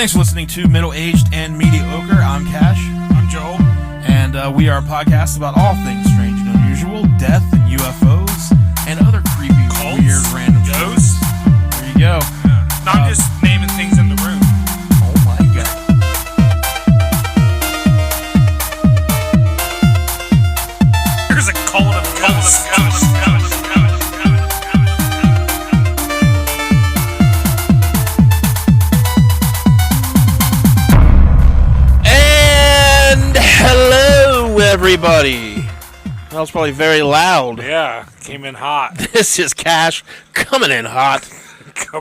Thanks for listening to Middle Aged and Mediocre. I'm Cash. I'm Joel. And we are a podcast about all things strange and unusual, death and UFOs, and other creepy, cults, weird, random ghosts. There you go. Yeah. No, I'm just naming things in the room. Oh my god. There's a cult of ghosts. And hello, everybody. That was probably very loud. Yeah, came in hot. This is Cash coming in hot.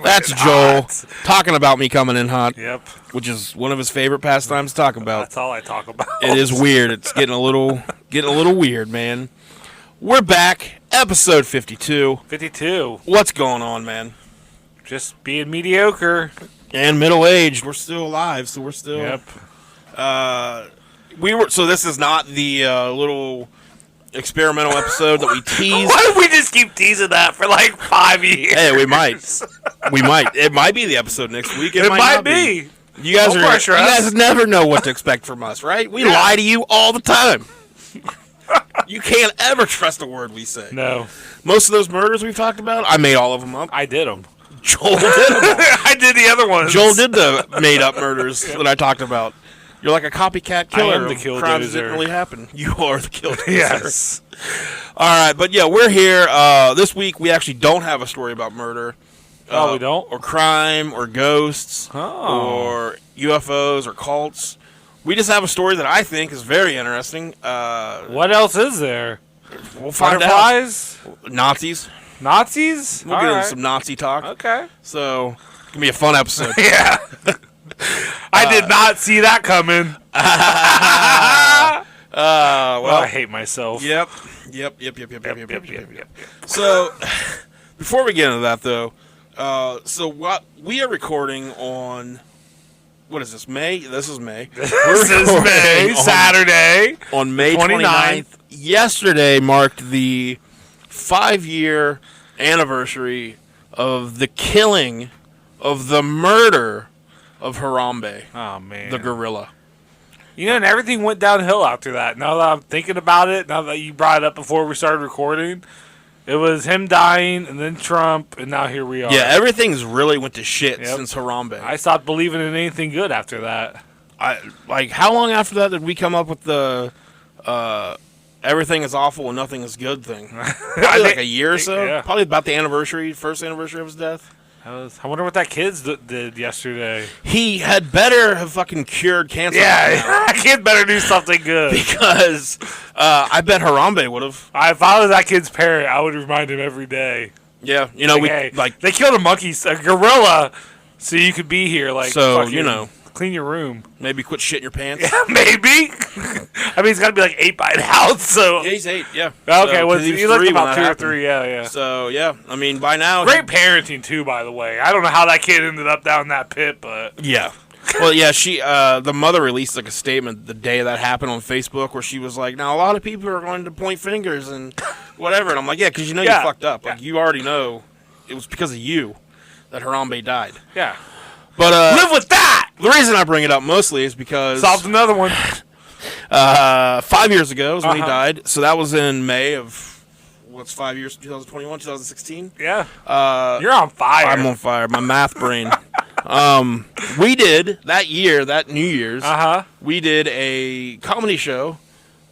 That's in Joel hot. talking about me coming in hot. Yep. Which is one of his favorite pastimes to talk about. That's all I talk about. It is weird. It's getting a little weird, man. We're back, episode 52. 52. What's going on, man? Just being mediocre. And middle-aged. We're still alive, so we're still... Yep. So this is not the little experimental episode that we teased. Why did we just keep teasing that for like 5 years? Hey, we might. It might be the episode next week. It might might not be. be. You guys Don't pressure us. You guys never know what to expect from us, right? We lie to you all the time. You can't ever trust a word we say. No. Most of those murders we've talked about, I made all of them up. I did them. Joel did them all. I did the other ones. Joel did the made-up murders that I talked about. You're like a copycat killer. I am the of killdozer. Crimes that didn't really happen. You are the killdozer. Yes. All right, but yeah, we're here. This week, we actually don't have a story about murder. Oh, we don't? Or crime, or ghosts, Oh. or UFOs, or cults. We just have a story that I think is very interesting. What else is there? We'll find out. Butterflies? Nazis. Nazis? We'll get into some Nazi talk. Okay. So, it's going to be a fun episode. Yeah. I did not see that coming. Well, I hate myself. Yep. So, before we get into that, though, what we are recording on, what is this, May? This is May. This is May, Saturday. On May 29th. Yesterday marked the 5-year anniversary of the killing of the murder of Harambe, Oh, man. the gorilla. You know, and everything went downhill after that. Now that I'm thinking about it, now that you brought it up before we started recording, it was him dying, and then Trump, and now here we are. Yeah, everything's really went to shit Yep. since Harambe. I stopped believing in anything good after that. How long after that did we come up with the everything is awful and nothing is good thing? Probably like a year or so. Yeah. Probably about the first anniversary of his death. I wonder what that kid did yesterday. He had better have fucking cured cancer. Yeah, that kid better do something good. Because I bet Harambe would have. If I was that kid's parent, I would remind him every day. Yeah, Hey, they killed a gorilla, so you could be here. Like, so fucking clean your room. maybe quit shitting your pants. Yeah, maybe. I mean, he's got to be like 8 by now. So Yeah, he's 8. Yeah. okay, so, he looked about 2 or 3. Yeah. So yeah, I mean by now. Great parenting too, by the way. I don't know how that kid ended up down that pit, but Yeah. Well, yeah, the mother released like a statement the day that happened on Facebook where she was like, now a lot of people are going to point fingers and whatever. And I'm like, yeah, because you know you fucked up. Like, you already know it was because of you that Harambe died. yeah. But Live with that. the reason I bring it up mostly is because Solved another one. 5 years ago is when he Uh-huh. died. So that was in May of, what's 5 years, 2021, 2016? Yeah. You're on fire. I'm on fire. My math brain. We did that New Year's. We did a comedy show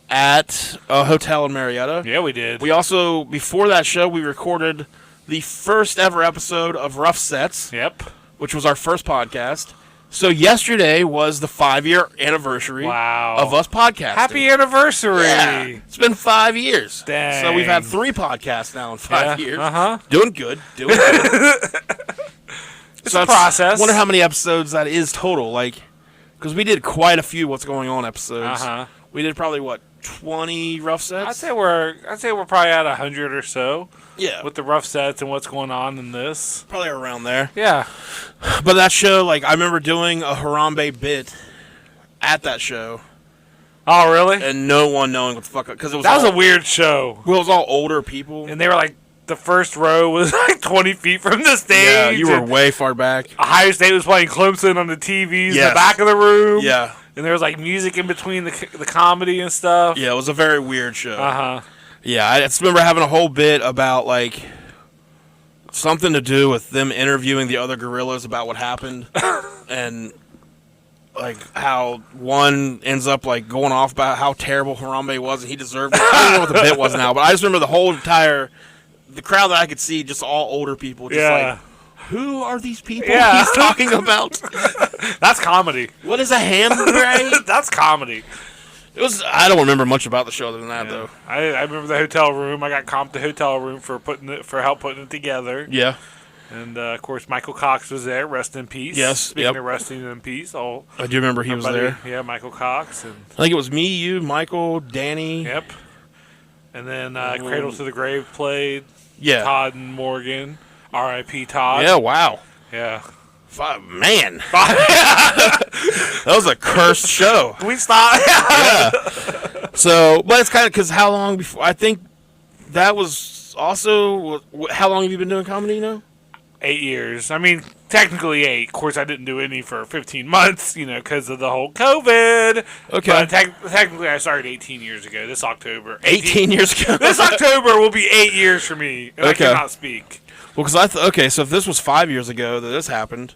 at a hotel in Marietta. Yeah, we did. We also, before that show, we recorded the first ever episode of Rough Sets, Yep. which was our first podcast. So yesterday was the 5-year anniversary of us podcasting. Happy anniversary. Yeah, it's been 5 years. Dang. So we've had 3 podcasts now in 5 years. Doing good. It's a process. I wonder how many episodes that is total. Because we did quite a few What's Going On episodes. We did probably, 20 Rough Sets? I'd say we're probably at 100 or so. Yeah. With the Rough Sets and What's Going On in this. Probably around there. Yeah. But that show, I remember doing a Harambe bit at that show. Oh, really? And no one knowing what the fuck, because it was that was a weird show. Well, it was all older people. And they were like the first row was like 20 feet from the stage. Yeah, you were way far back. Ohio State was playing Clemson on the TVs in the back of the room. Yeah. And there was like music in between the comedy and stuff. Yeah, it was a very weird show. Uh-huh. Yeah, I just remember having a whole bit about, like, something to do with them interviewing the other gorillas about what happened. And, like, how one ends up, like, going off about how terrible Harambe was and he deserved it. I don't know what the bit was now, but I just remember the crowd that I could see, just all older people, just like, who are these people he's talking about? That's comedy. What is a hambre? That's comedy. I don't remember much about the show other than that, though. I remember the hotel room. I got comped the hotel room for help putting it together. Yeah. And, of course, Michael Cox was there. Rest in peace. Yes. Speaking of resting in peace. I do remember he was there. Yeah, Michael Cox. And I think it was me, you, Michael, Danny. Yep. And then Cradle to the Grave played. Yeah. Todd and Morgan. R.I.P. Todd. Yeah, wow. Yeah. Man. That was a cursed show. We stopped. Yeah. So, but it's kind of because how long before? I think that was also. How long have you been doing comedy, you know? 8 years. I mean, technically 8. Of course, I didn't do any for 15 months, because of the whole COVID. Okay. But technically, I started 18 years ago, this October. 18 years ago? This October will be 8 years for me, and okay. I cannot speak. Well, because okay, so if this was 5 years ago that this happened,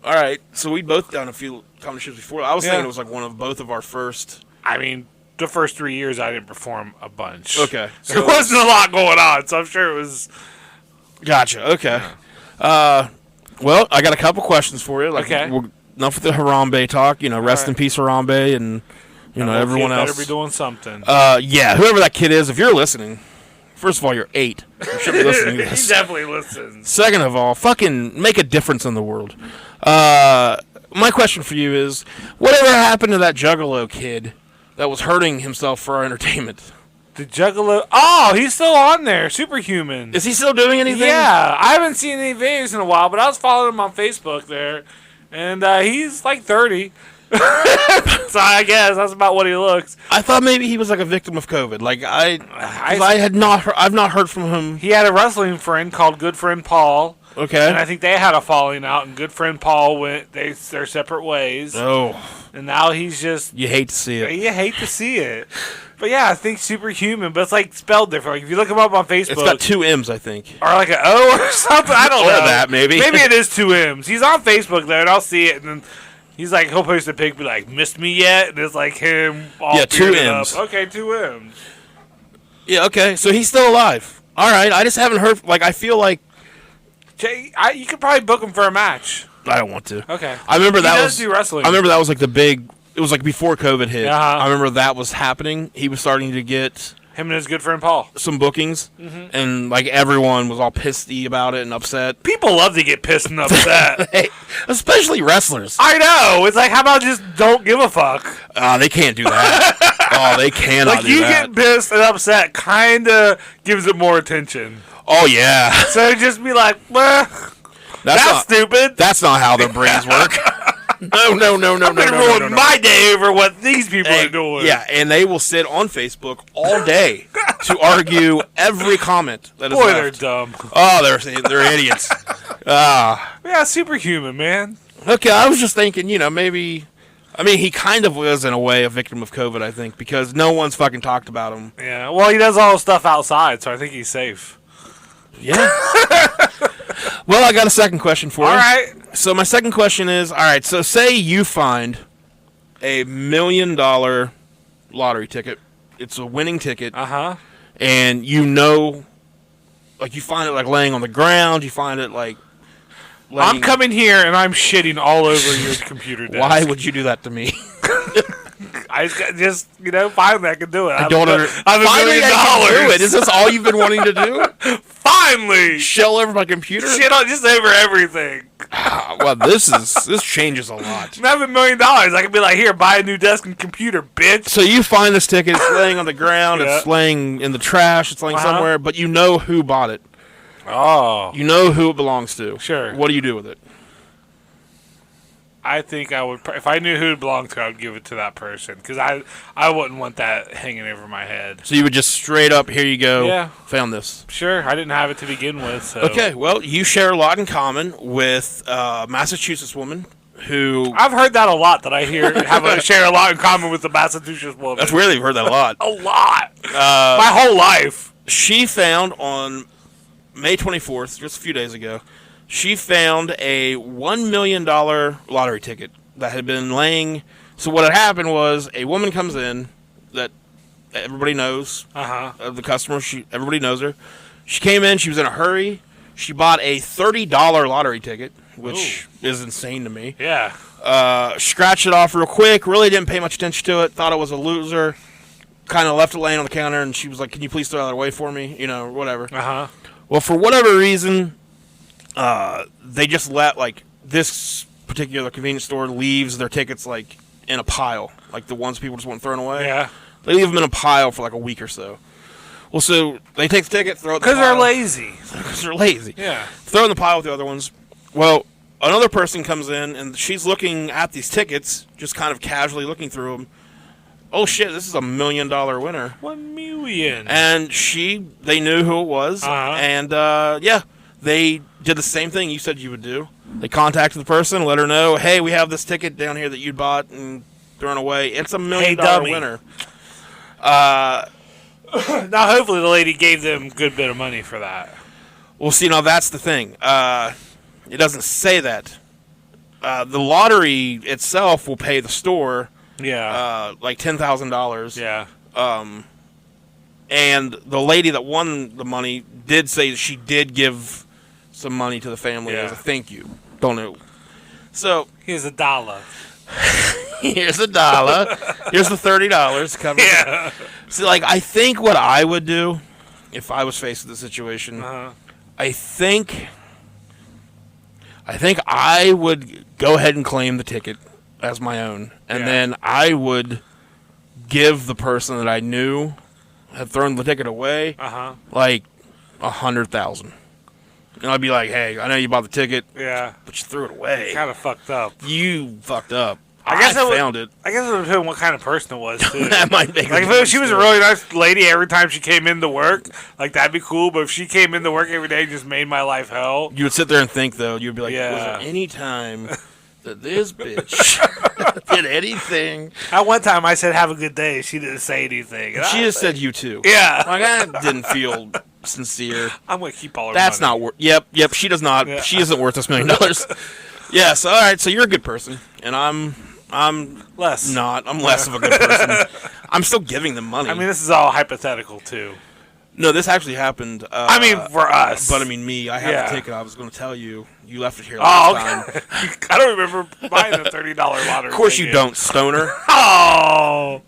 all right, so we'd both done a few comedy shows before. I was thinking it was like both of our first. I mean, the first 3 years I didn't perform a bunch. Okay. So there wasn't a lot going on, so I'm sure it was. Gotcha, okay. Well, I got a couple questions for you. Like, okay. Enough with the Harambe talk. Rest in peace, Harambe, and everyone else. Better be doing something. Yeah, whoever that kid is, if you're listening, first of all, you're 8. You should be listening to this. He definitely listens. Second of all, fucking make a difference in the world. My question for you is, whatever happened to that Juggalo kid that was hurting himself for our entertainment? The Juggalo. Oh, he's still on there. Super Humman. Is he still doing anything? Yeah, I haven't seen any videos in a while, but I was following him on Facebook there, and he's like 30. So I guess that's about what he looks. I thought maybe he was like a victim of COVID. Like I've not heard from him. He had a wrestling friend called Good Friend Paul. Okay. And I think they had a falling out, and Good Friend Paul went their separate ways. Oh. And now he's just. You hate to see it. You hate to see it. But yeah, I think Super Humman, but it's like spelled different. Like if you look him up on Facebook, it's got 2 M's, I think, or like an O or something. I don't know. Or that maybe. Maybe it is 2 M's. He's on Facebook there, and I'll see it, and then he's like, he'll post a pic, be like, "Missed me yet?" And it's like him. All 2 M's. Up. Okay, 2 M's. Yeah. Okay. So he's still alive. All right. I just haven't heard. Like I feel like. You could probably book him for a match. I don't want to. Okay. I remember he does do wrestling. I remember that was like the big. It was like before COVID hit. Uh-huh. I remember that was happening. He was starting to get him and his good friend Paul some bookings, and like everyone was all pissy about it and upset. People love to get pissed and upset, especially wrestlers. I know. It's like, how about just don't give a fuck? They can't do that. They cannot. Like you get pissed and upset, kind of gives it more attention. Oh yeah. So just be like, well, that's stupid. That's not how their brains work. No. I'm gonna ruin my day over what these people are doing. Yeah, and they will sit on Facebook all day to argue every comment that is left. Boy, they're dumb. Oh, they're idiots. Yeah, Super Humman, man. Okay, I was just thinking, maybe. I mean, he kind of was in a way a victim of COVID, I think, because no one's fucking talked about him. Yeah, well, he does all the stuff outside, so I think he's safe. Yeah. Well, I got a second question for you. All right. So my second question is, all right, so say you find $1 million lottery ticket. It's a winning ticket. Uh-huh. And like you find it like laying on the ground, you find it like I'm coming here and I'm shitting all over your computer desk. Why would you do that to me? I just, finally I can do it. I don't understand. Finally I can do it. Is this all you've been wanting to do? Finally! Shell over my computer? Shit on just over everything. Well, this changes a lot. I have $1 million. I can be like, here, buy a new desk and computer, bitch. So you find this ticket, it's laying on the ground, it's laying in the trash, it's laying somewhere, but you know who bought it. Oh. You know who it belongs to. Sure. What do you do with it? I think I would, if I knew who it belonged to, I would give it to that person because I wouldn't want that hanging over my head. So you would just straight up, here you go. Yeah. Found this. Sure, I didn't have it to begin with. So. Okay, well, you share a lot in common with a Massachusetts woman who... I've heard that a lot. That I share a lot in common with the Massachusetts woman. That's weird. You've heard that a lot. A lot. My whole life. She found on May 24th, just a few days ago, she found a $1 million lottery ticket that had been laying. So what had happened was a woman comes in that everybody knows, the customer. Everybody knows her. She came in. She was in a hurry. She bought a $30 lottery ticket, which is insane to me. Yeah. Scratched it off real quick. Really didn't pay much attention to it. Thought it was a loser. Kind of left it laying on the counter, and she was like, "Can you please throw that away for me?" You know, whatever. Well, for whatever reason, they just let, like, this particular convenience store leaves their tickets, like, in a pile. Like, the ones people just want thrown away. Yeah. They leave them in a pile for, like, a week or so. Well, so they take the ticket, throw it in the pile. Because they're lazy. Because they're lazy. Yeah. Throw it in the pile with the other ones. Well, another person comes in, and she's looking at these tickets, just kind of casually looking through them. Oh, shit, this is a $1 million winner. 1 million. And they knew who it was. And, they did the same thing you said you would do. They contacted the person, let her know, hey, we have this ticket down here that you bought and thrown away. It's a $1 million winner. Now, hopefully the lady gave them a good bit of money for that. Well, see, now that's the thing. It doesn't say that. The lottery itself will pay the store... like $10,000. Yeah. And the lady that won the money did say that she did give some money to the family as a thank you. Don't know. So here's $1. Here's $1. Here's the $30 covered. Yeah. So, like, I think what I would do if I was faced with the situation, I think I would go ahead and claim the ticket as my own, and then I would give the person that I knew had thrown the ticket away, like $100,000. And I'd be like, "Hey, I know you bought the ticket, but you threw it away. Kind of fucked up. You fucked up. I guess I found it. I guess it would depend on what kind of person it was too. That might make like if she was a really nice lady every time she came into work, like that'd be cool. But if she came into work every day and just made my life hell, you would sit there and think though. You'd be like, "Was there any time that this bitch did anything?" At one time, I said, "Have a good day." She didn't say anything. She just said, "You too." Yeah, like I didn't feel sincere. I'm gonna keep all her That's money. not worth. Yep. She does not. Yeah. She isn't worth this $1 million. Yes. All right. So you're a good person, and I'm less. Not. I'm less of a good person. I'm still giving them money. I mean, this is all hypothetical too. No, this actually happened. I mean, for us. But I mean, me. I have the ticket. I was going to tell you. You left it here last time. I don't remember buying a $30 lottery. Of course you don't, stoner. Oh.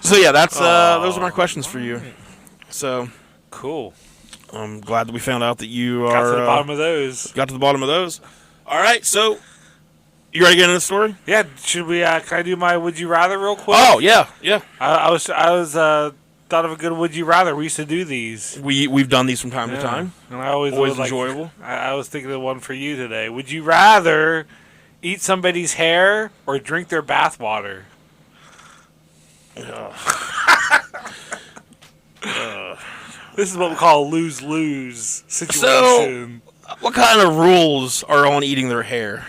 So yeah, that's those are my questions for you. So cool. I'm glad that we found out that you got to the bottom of those. Got to the bottom of those. All right, so you ready to get into the story? Yeah. Should we? Can I do my Would You Rather real quick? Oh yeah. I was thought of a good Would You Rather. We used to do these. We've done these from time to time. And I always enjoyable. I was thinking of one for you today. Would you rather eat somebody's hair or drink their bath water? This is what we call a lose-lose situation. So, what kind of rules are on eating their hair?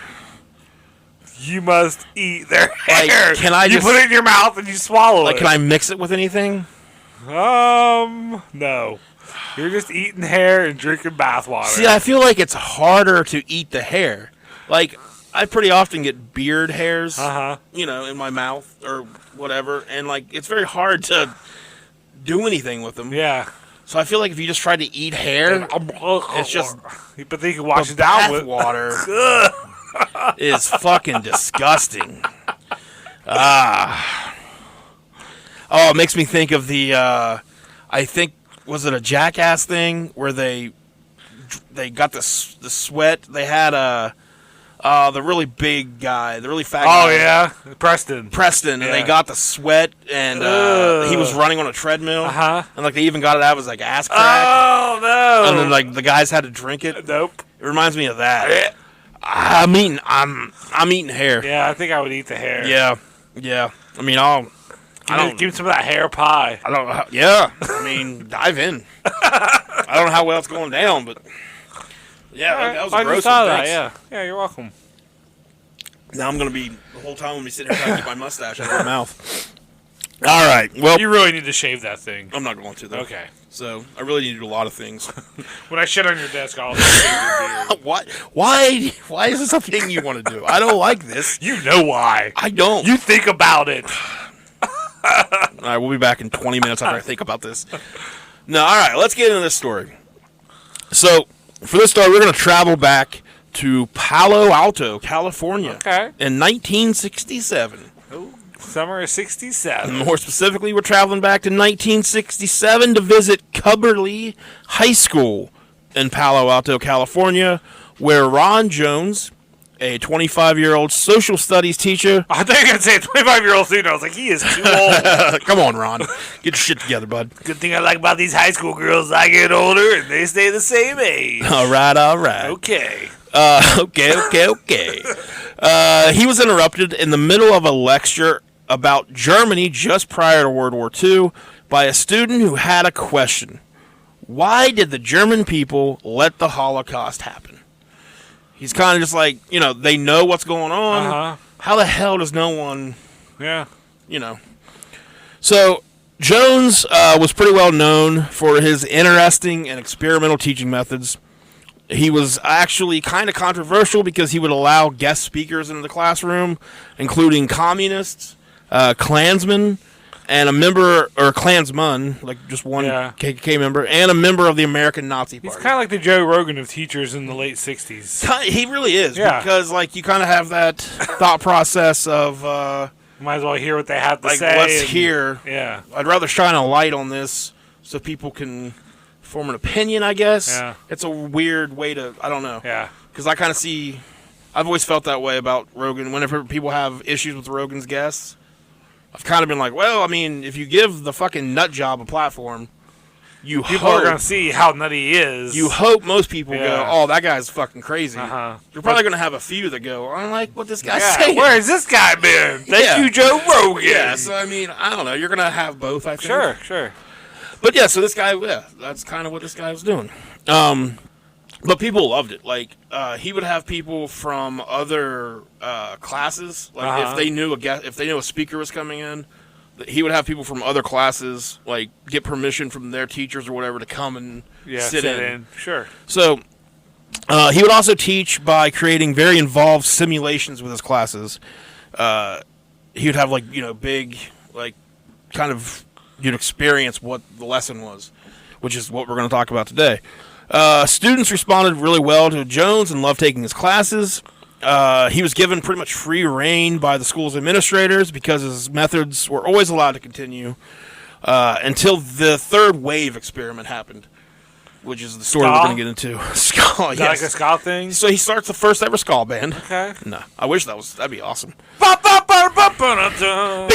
You must eat their hair. Like, can I you put it in your mouth and you swallow it. Can I mix it with anything? No. You're just eating hair and drinking bath water. See, I feel like it's harder to eat the hair. Like, I pretty often get beard hairs, in my mouth or whatever, and, like, it's very hard to do anything with them. Yeah. So I feel like if you just try to eat hair, it's just... But then you can wash it down with water. Is fucking disgusting. Oh, it makes me think of the, I think, was it a Jackass thing where they got the sweat? They had the really big guy, the really fat guy. Oh, yeah. Preston. And they got the sweat, and he was running on a treadmill. And, like, they even got it out of his, like, ass crack. Oh, no. And then, like, the guys had to drink it. Nope. It reminds me of that. I'm eating hair. Yeah, I think I would eat the hair. Yeah. I mean, give me some of that hair pie. I don't know. Yeah. I mean, dive in. I don't know how well it's going down, but yeah, that was a gross one. Thanks. Yeah, you're welcome. Now I'm gonna be the whole time I'm gonna be sitting here trying to keep my mustache out of my mouth. All right. Well, you really need to shave that thing. I'm not going to though. Okay. So I really need to do a lot of things. When I shit on your desk, I'll shave your beard. What? Why is this a thing you want to do? I don't like this. You know why? I don't. You think about it. All right, we'll be back in 20 minutes after I think about this. No, all right, let's get into this story. So, for this story, we're going to travel back to Palo Alto, California. Okay. In 1967. Oh, summer of 67. More specifically, we're traveling back to 1967 to visit Cubberley High School in Palo Alto, California, where Ron Jones, a 25-year-old social studies teacher... I thought you were going to say a 25-year-old student. I was like, he is too old. Come on, Ron. Get your shit together, bud. Good thing I like about these high school girls, I get older and they stay the same age. All right. Okay. Okay. He was interrupted in the middle of a lecture about Germany just prior to World War II by a student who had a question. Why did the German people let the Holocaust happen? He's kind of just like, they know what's going on. Uh-huh. How the hell does no one... Yeah. So, Jones was pretty well known for his interesting and experimental teaching methods. He was actually kind of controversial because he would allow guest speakers into the classroom, including communists, Klansmen, and a member, or Klansman, like just one KKK member, and a member of the American Nazi Party. He's kind of like the Joe Rogan of teachers in the late 60s. He really is, because you kind of have that thought process of... might as well hear what they have to say. Let's hear. Yeah. I'd rather shine a light on this so people can form an opinion, I guess. Yeah. It's a weird way to... I don't know. Yeah. Because I kind of see... I've always felt that way about Rogan. Whenever people have issues with Rogan's guests... I've kind of been like, well, I mean, if you give the fucking nut job a platform, people are going to see how nutty he is. You hope most people go, oh, that guy's fucking crazy. Uh-huh. You're probably going to have a few that go, I don't like what this guy's saying. Where's this guy been? Thank you, Joe Rogan. Yeah, so I mean, I don't know. You're going to have both, I think. Sure. But yeah, so this guy, that's kind of what this guy was doing. But people loved it. Like, he would have people from other classes. Like, if they knew a speaker was coming in, he would have people from other classes, like, get permission from their teachers or whatever to come and sit in. Sure. So, he would also teach by creating very involved simulations with his classes. He would have, big, kind of, you'd experience what the lesson was, which is what we're going to talk about today. Students responded really well to Jones and loved taking his classes. He was given pretty much free reign by the school's administrators because his methods were always allowed to continue until the third wave experiment happened, which is the story we're going to get into. Ska, yes. Like a ska thing? So he starts the first ever ska band. Okay. No, I wish that'd be awesome. Pick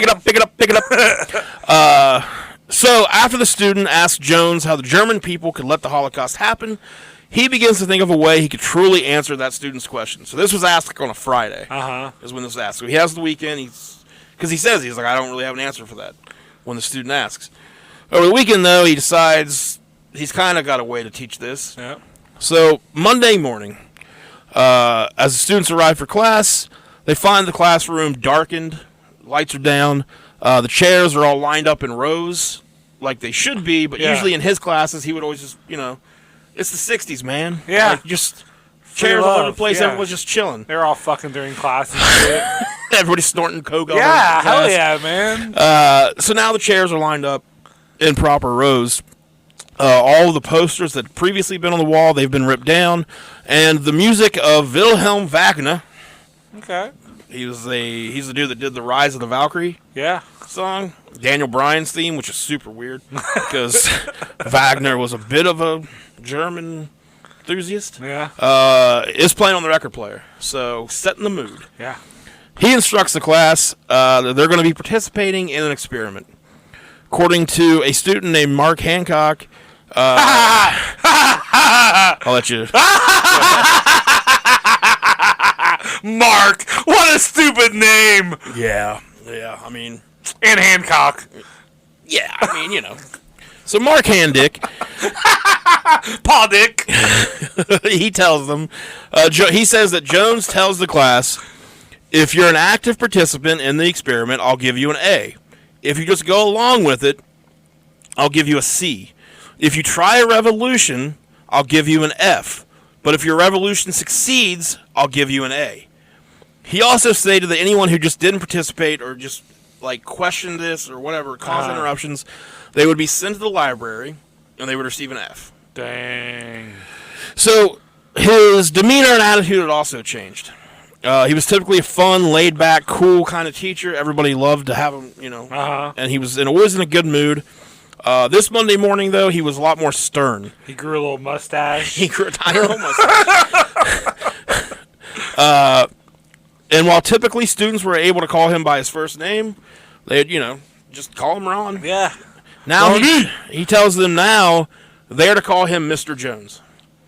it up. So, after the student asked Jones how the German people could let the Holocaust happen, he begins to think of a way he could truly answer that student's question. So, this was asked on a Friday. Is when this was asked. So, he has the weekend. Because he says, he's like, I don't really have an answer for that when the student asks. Over the weekend, though, he decides he's kind of got a way to teach this. Yep. So, Monday morning, as the students arrive for class, they find the classroom darkened, lights are down. The chairs are all lined up in rows like they should be, but usually in his classes, he would always just, it's the 60s, man. Yeah. Just chairs all over the place. Yeah. Everyone's just chilling. They're all fucking during class and shit. Everybody's snorting coke. Yeah, hell yeah, man. So now the chairs are lined up in proper rows. All of the posters that had previously been on the wall, they've been ripped down. And the music of Wilhelm Wagner. Okay. He's the dude that did the Rise of the Valkyrie song. Daniel Bryan's theme, which is super weird because Wagner was a bit of a German enthusiast. Yeah. Is playing on the record player, so setting the mood. Yeah. He instructs the class that they're going to be participating in an experiment. According to a student named Mark Hancock, I'll let you. Mark. What a stupid name. Yeah. I mean, And Hancock. yeah. I mean, So Mark Handick, Paw Dick. he tells them. He says that Jones tells the class, if you're an active participant in the experiment, I'll give you an A. If you just go along with it, I'll give you a C. If you try a revolution, I'll give you an F. But if your revolution succeeds, I'll give you an A. He also stated that anyone who just didn't participate or just questioned this or whatever, caused interruptions, they would be sent to the library and they would receive an F. Dang. So his demeanor and attitude had also changed. He was typically a fun, laid-back, cool kind of teacher. Everybody loved to have him, and he was always in a good mood. This Monday morning, though, he was a lot more stern. He grew a little mustache. He grew a tiny little mustache. And while typically students were able to call him by his first name, they'd, just call him Ron. Yeah. Now he tells them now they're to call him Mr. Jones.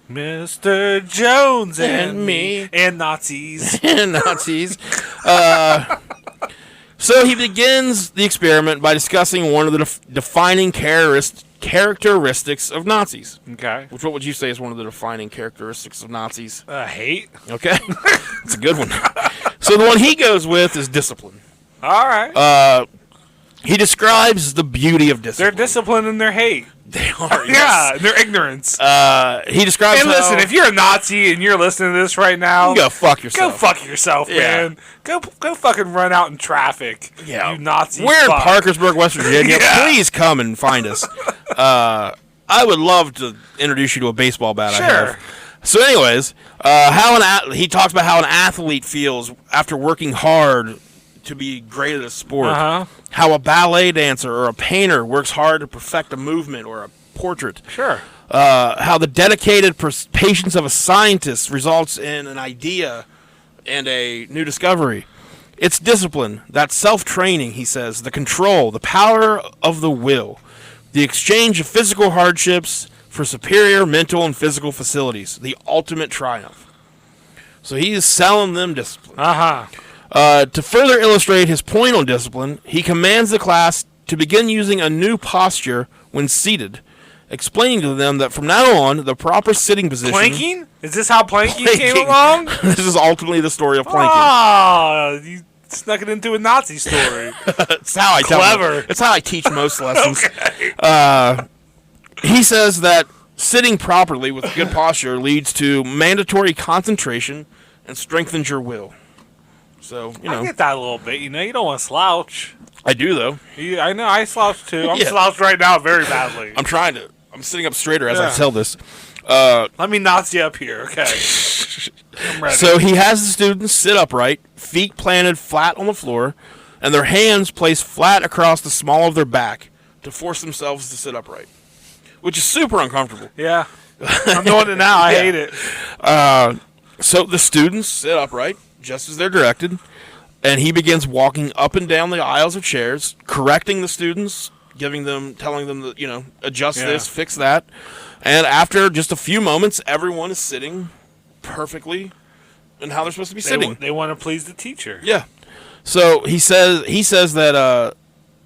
Mr. Jones and me. And Nazis. And Nazis. So he begins the experiment by discussing one of the defining characteristics of Nazis. Okay. What would you say is one of the defining characteristics of Nazis? Hate. Okay. It's a good one. So the one he goes with is discipline. All right. He describes the beauty of discipline. They're disciplined in their hate. They are, yes. Yeah, their ignorance. He describes Hey, listen, if you're a Nazi and you're listening to this right now, you go fuck yourself. Go fuck yourself, man. Go fucking run out in traffic. Yeah. You Nazi We're in fuck. Parkersburg, West Virginia. Yeah. Please come and find us. I would love to introduce you to a baseball bat I have. So anyways, he talks about how an athlete feels after working hard to be great at a sport. How a ballet dancer or a painter works hard to perfect a movement or a portrait. Sure. How the dedicated patience of a scientist results in an idea and a new discovery. It's discipline, that self-training, he says, the control, the power of the will, the exchange of physical hardships for superior mental and physical facilities, the ultimate triumph. So he's selling them discipline. To further illustrate his point on discipline, he commands the class to begin using a new posture when seated, explaining to them that from now on, the proper sitting position... Planking? Is this how planking came along? This is ultimately the story of planking. Oh, you snuck it into a Nazi story. It's how I Clever. It's how I teach most lessons. Okay. He says that sitting properly with good posture leads to mandatory concentration and strengthens your will. So, I get that a little bit. You don't want to slouch. I do, though. I know. I slouch, too. I'm slouched right now very badly. I'm trying to. I'm sitting up straighter as I tell this. Let me Nazi up here, okay? I'm ready. So he has the students sit upright, feet planted flat on the floor, and their hands placed flat across the small of their back to force themselves to sit upright, which is super uncomfortable. Yeah. I'm doing it now. I hate it. So the students sit upright, just as they're directed, and he begins walking up and down the aisles of chairs, correcting the students, telling them that, adjust this, fix that. And after just a few moments, everyone is sitting perfectly in how they're supposed to be sitting. They want to please the teacher. Yeah. So he says that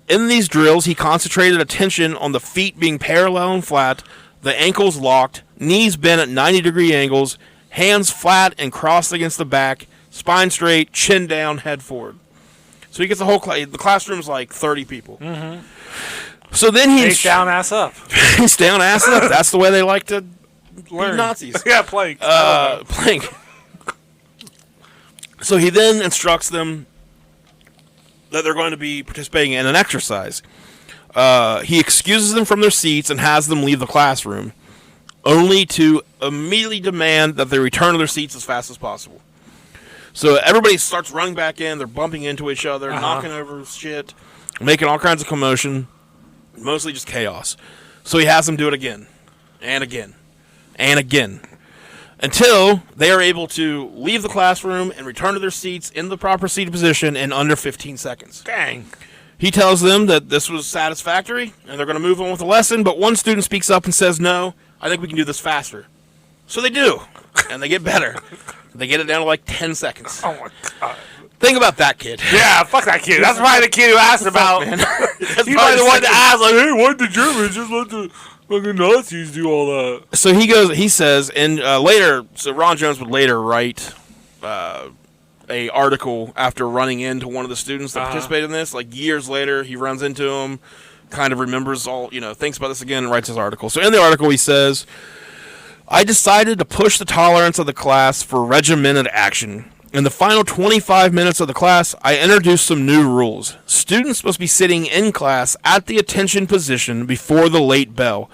in these drills, he concentrated attention on the feet being parallel and flat, the ankles locked, knees bent at 90-degree angles, hands flat and crossed against the back, spine straight, chin down, head forward. So he gets the whole class. The classroom's like 30 people. Mm-hmm. So then Face down, ass up. Face down, ass up. That's the way they like to learn. Nazis. Yeah, plank. Plank. So he then instructs them that they're going to be participating in an exercise. He excuses them from their seats and has them leave the classroom, only to immediately demand that they return to their seats as fast as possible. So everybody starts running back in. They're bumping into each other, knocking over shit, making all kinds of commotion, mostly just chaos. So he has them do it again and again and again until they are able to leave the classroom and return to their seats in the proper seated position in under 15 seconds. Dang. He tells them that this was satisfactory and they're going to move on with the lesson, but one student speaks up and says, "No, I think we can do this faster." So they do. and they get better. They get it down to like 10 seconds. Oh my god. Think about that kid. Yeah, fuck that kid. That's probably the kid who asked about. Man. He's probably the one that asked, like, hey, why did the Germans just let the fucking Nazis do all that? So he says, and later, so Ron Jones would later write a article after running into one of the students that participated in this. Like years later, he runs into him, kind of remembers all, thinks about this again, and writes his article. So in the article, he says, I decided to push the tolerance of the class for regimented action. In the final 25 minutes of the class, I introduced some new rules. Students must be sitting in class at the attention position before the late bell.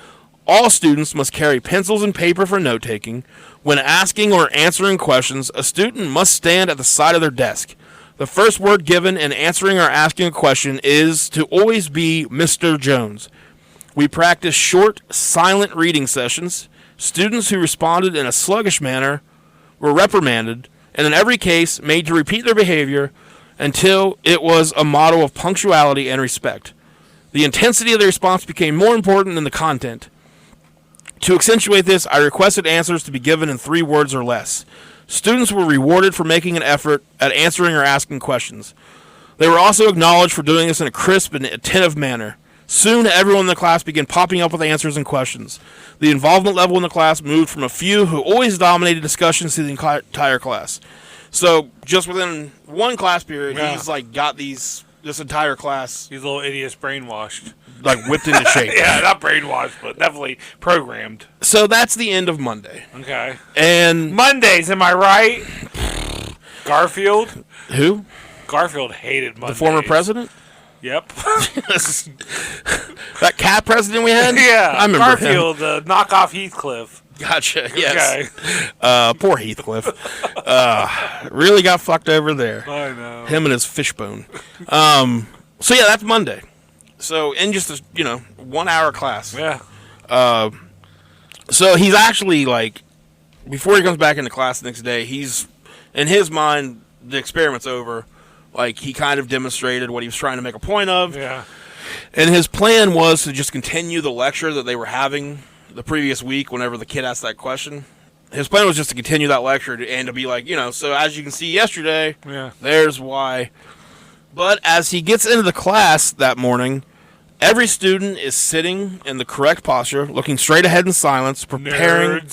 All students must carry pencils and paper for note-taking. When asking or answering questions, a student must stand at the side of their desk. The first word given in answering or asking a question is to always be Mr. Jones. We practice short, silent reading sessions. Students who responded in a sluggish manner were reprimanded, and in every case made to repeat their behavior until it was a model of punctuality and respect. The intensity of the response became more important than the content. To accentuate this, I requested answers to be given in 3 words or less. Students were rewarded for making an effort at answering or asking questions. They were also acknowledged for doing this in a crisp and attentive manner. Soon, everyone in the class began popping up with answers and questions. The involvement level in the class moved from a few who always dominated discussions to the entire class. So, just within one class period, he's like got this entire class. These little idiots brainwashed. Like whipped into shape. Yeah, not brainwashed, but definitely programmed. So that's the end of Monday. Okay. And Mondays, am I right? Garfield? Who? Garfield hated Mondays. The former president? Yep. That cat president we had? Yeah. I remember Garfield, knockoff Heathcliff. Gotcha. Yes. Okay. Poor Heathcliff. Really got fucked over there. I know. Him and his fishbone. So yeah, that's Monday. So in just a 1 hour class. Yeah. So he's actually like, before he comes back into class the next day, he's in his mind the experiment's over. Like he kind of demonstrated what he was trying to make a point of. Yeah. And his plan was to just continue the lecture that they were having the previous week whenever the kid asked that question. His plan was just to continue that lecture and to be like, so as you can see yesterday, there's why. But as he gets into the class that morning, every student is sitting in the correct posture, looking straight ahead in silence, preparing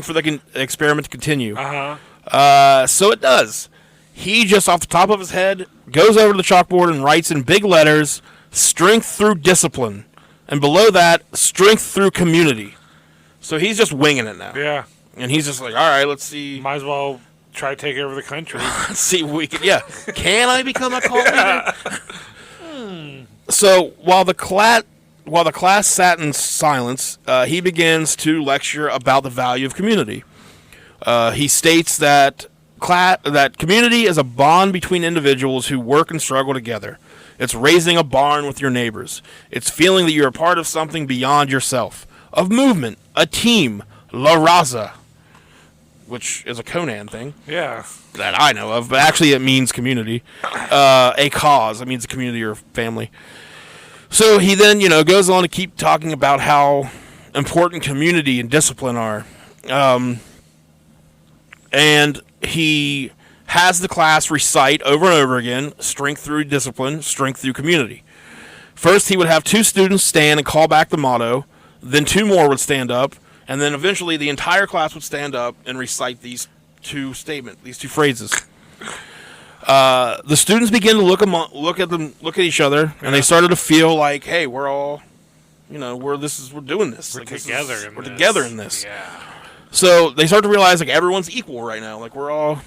for the experiment to continue. So it does. He just off the top of his head goes over to the chalkboard and writes in big letters, strength through discipline. And below that, strength through community. So he's just winging it now. Yeah. And he's just like, all right, let's see. Might as well try to take over the country. Let's see what we can. Yeah. Can I become a cult leader? So while the class sat in silence, he begins to lecture about the value of community. He states that community is a bond between individuals who work and struggle together. It's raising a barn with your neighbors. It's feeling that you're a part of something beyond yourself. Of movement, a team, La Raza, which is a Conan thing. Yeah. That I know of, but actually it means community. A cause, it means a community or family. So he then, goes on to keep talking about how important community and discipline are. And he has the class recite over and over again, strength through discipline, strength through community. First, he would have 2 students stand and call back the motto, then 2 more would stand up, and then eventually the entire class would stand up and recite these 2 phrases. The students began to look at each other, and they started to feel like, hey, we're all, we're doing this. We're together in this. Yeah. So they start to realize like everyone's equal right now. Like we're all,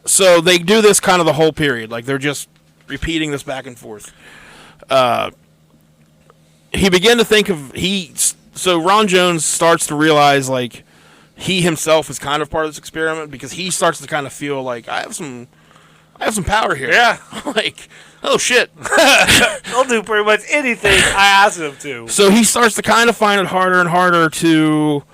So they do this kind of the whole period. Like they're just repeating this back and forth. He began to think of So Ron Jones starts to realize like he himself is kind of part of this experiment because he starts to kind of feel like I have some power here. Yeah. Like, oh shit. He'll do pretty much anything I ask him to. So he starts to kind of find it harder and harder to.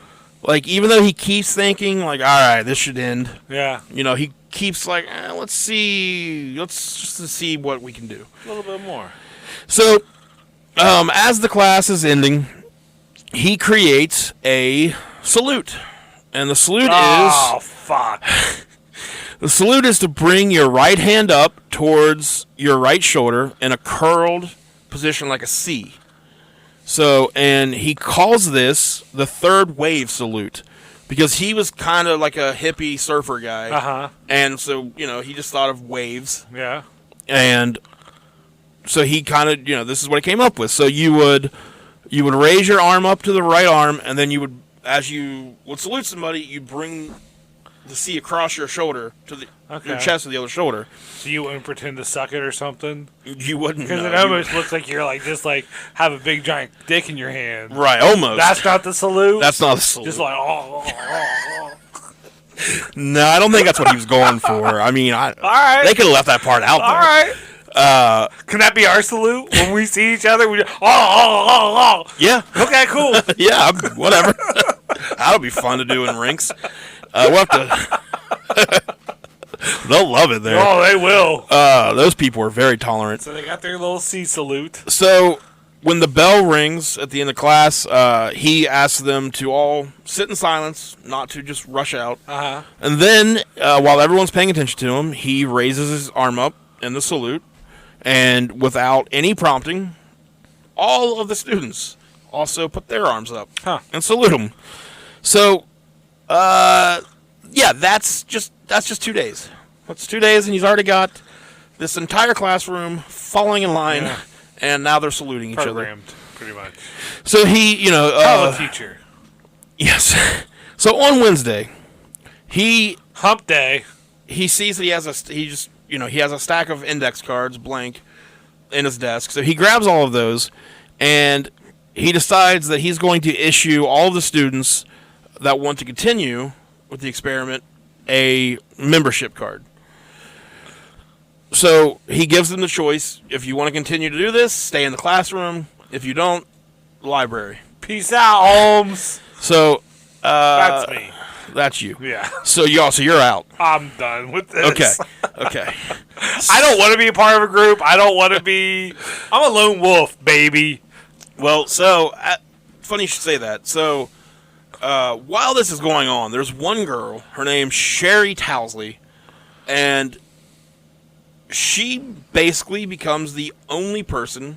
Like, even though he keeps thinking, like, all right, this should end. Yeah. He keeps like, let's see. Let's just see what we can do. A little bit more. So, as the class is ending, he creates a salute. And the salute fuck. The salute is to bring your right hand up towards your right shoulder in a curled position like a C. So, and he calls this the third wave salute because he was kind of like a hippie surfer guy. Uh-huh. And so, he just thought of waves. Yeah. And so he kind of, this is what he came up with. So you would raise your arm up to the right arm, and then you would, as you would salute somebody, you'd bring the C across your shoulder to your chest to the other shoulder. So you wouldn't pretend to suck it or something? You wouldn't. Because it almost looks like you're have a big giant dick in your hand. Right, almost. That's not the salute? That's not the salute. Just like, No, I don't think that's what he was going for. I mean, all right. They could have left that part out there. All right. Can that be our salute when we see each other? We just, Yeah. Okay, cool. Yeah, whatever. That'll be fun to do in rinks. We'll have to. They'll love it there. Oh, they will. Those people are very tolerant. So they got their little C salute. So when the bell rings at the end of class, he asks them to all sit in silence, not to just rush out. Uh-huh. And then, while everyone's paying attention to him, he raises his arm up in the salute, and without any prompting, all of the students also put their arms up and salute him. So, yeah, that's just 2 days. That's 2 days, and he's already got this entire classroom falling in line, and now they're saluting each other. Programmed, pretty much. So he, a teacher. Yes. So on Wednesday, Hump day. He sees that he has a stack of index cards blank in his desk. So he grabs all of those, and he decides that he's going to issue all of the students that want to continue with the experiment a membership card. So he gives them the choice. If you want to continue to do this, stay in the classroom. If you don't, library. Peace out, Holmes. So that's me. That's you. Yeah. So you're out. I'm done with this. Okay. I don't want to be a part of a group. I'm a lone wolf, baby. Well, so funny you should say that. So while this is going on, there's one girl. Her name's Sherry Towsley, and she basically becomes the only person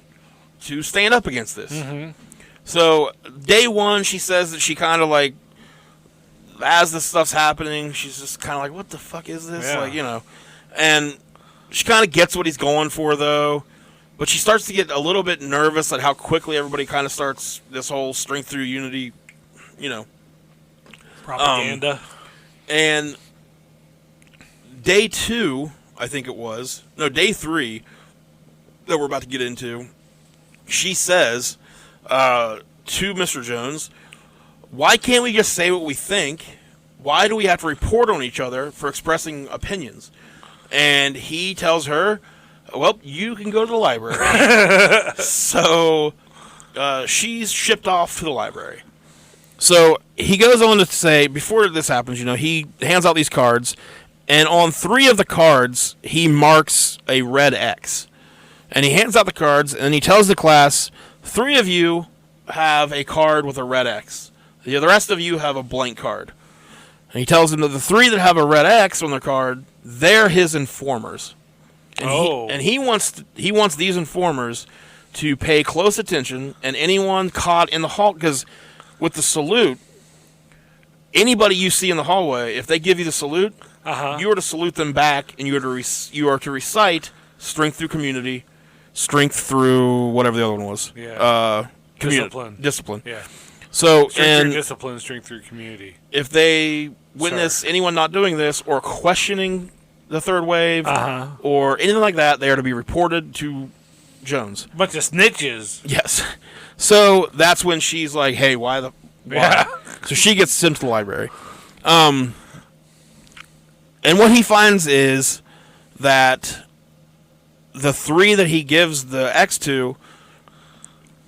to stand up against this. Mm-hmm. So day one, she says that she kind of like, as this stuff's happening, she's just kind of like, what the fuck is this? Yeah. And she kind of gets what he's going for, though. But she starts to get a little bit nervous at how quickly everybody kind of starts this whole strength through unity, propaganda. And day 2, I think it was, no, day 3 that we're about to get into, she says to Mr. Jones, why can't we just say what we think? Why do we have to report on each other for expressing opinions? And he tells her, well, you can go to the library. So she's shipped off to the library. So he goes on to say, before this happens, he hands out these cards, and on 3 of the cards, he marks a red X. And he hands out the cards, and he tells the class, 3 of you have a card with a red X. The rest of you have a blank card. And he tells them that the 3 that have a red X on their card, they're his informers. And he wants these informers to pay close attention, and anyone caught in the hall, because with the salute, anybody you see in the hallway, if they give you the salute, you are to salute them back, and you are to recite strength through community, strength through whatever the other one was. Yeah. Discipline. Yeah. So strength through discipline, strength through community. If they witness anyone not doing this or questioning the third wave or anything like that, they are to be reported to Jones. Bunch of snitches. Yes. So that's when she's like, hey, why? Yeah. So she gets sent to the library. And what he finds is that the 3 that he gives the X to,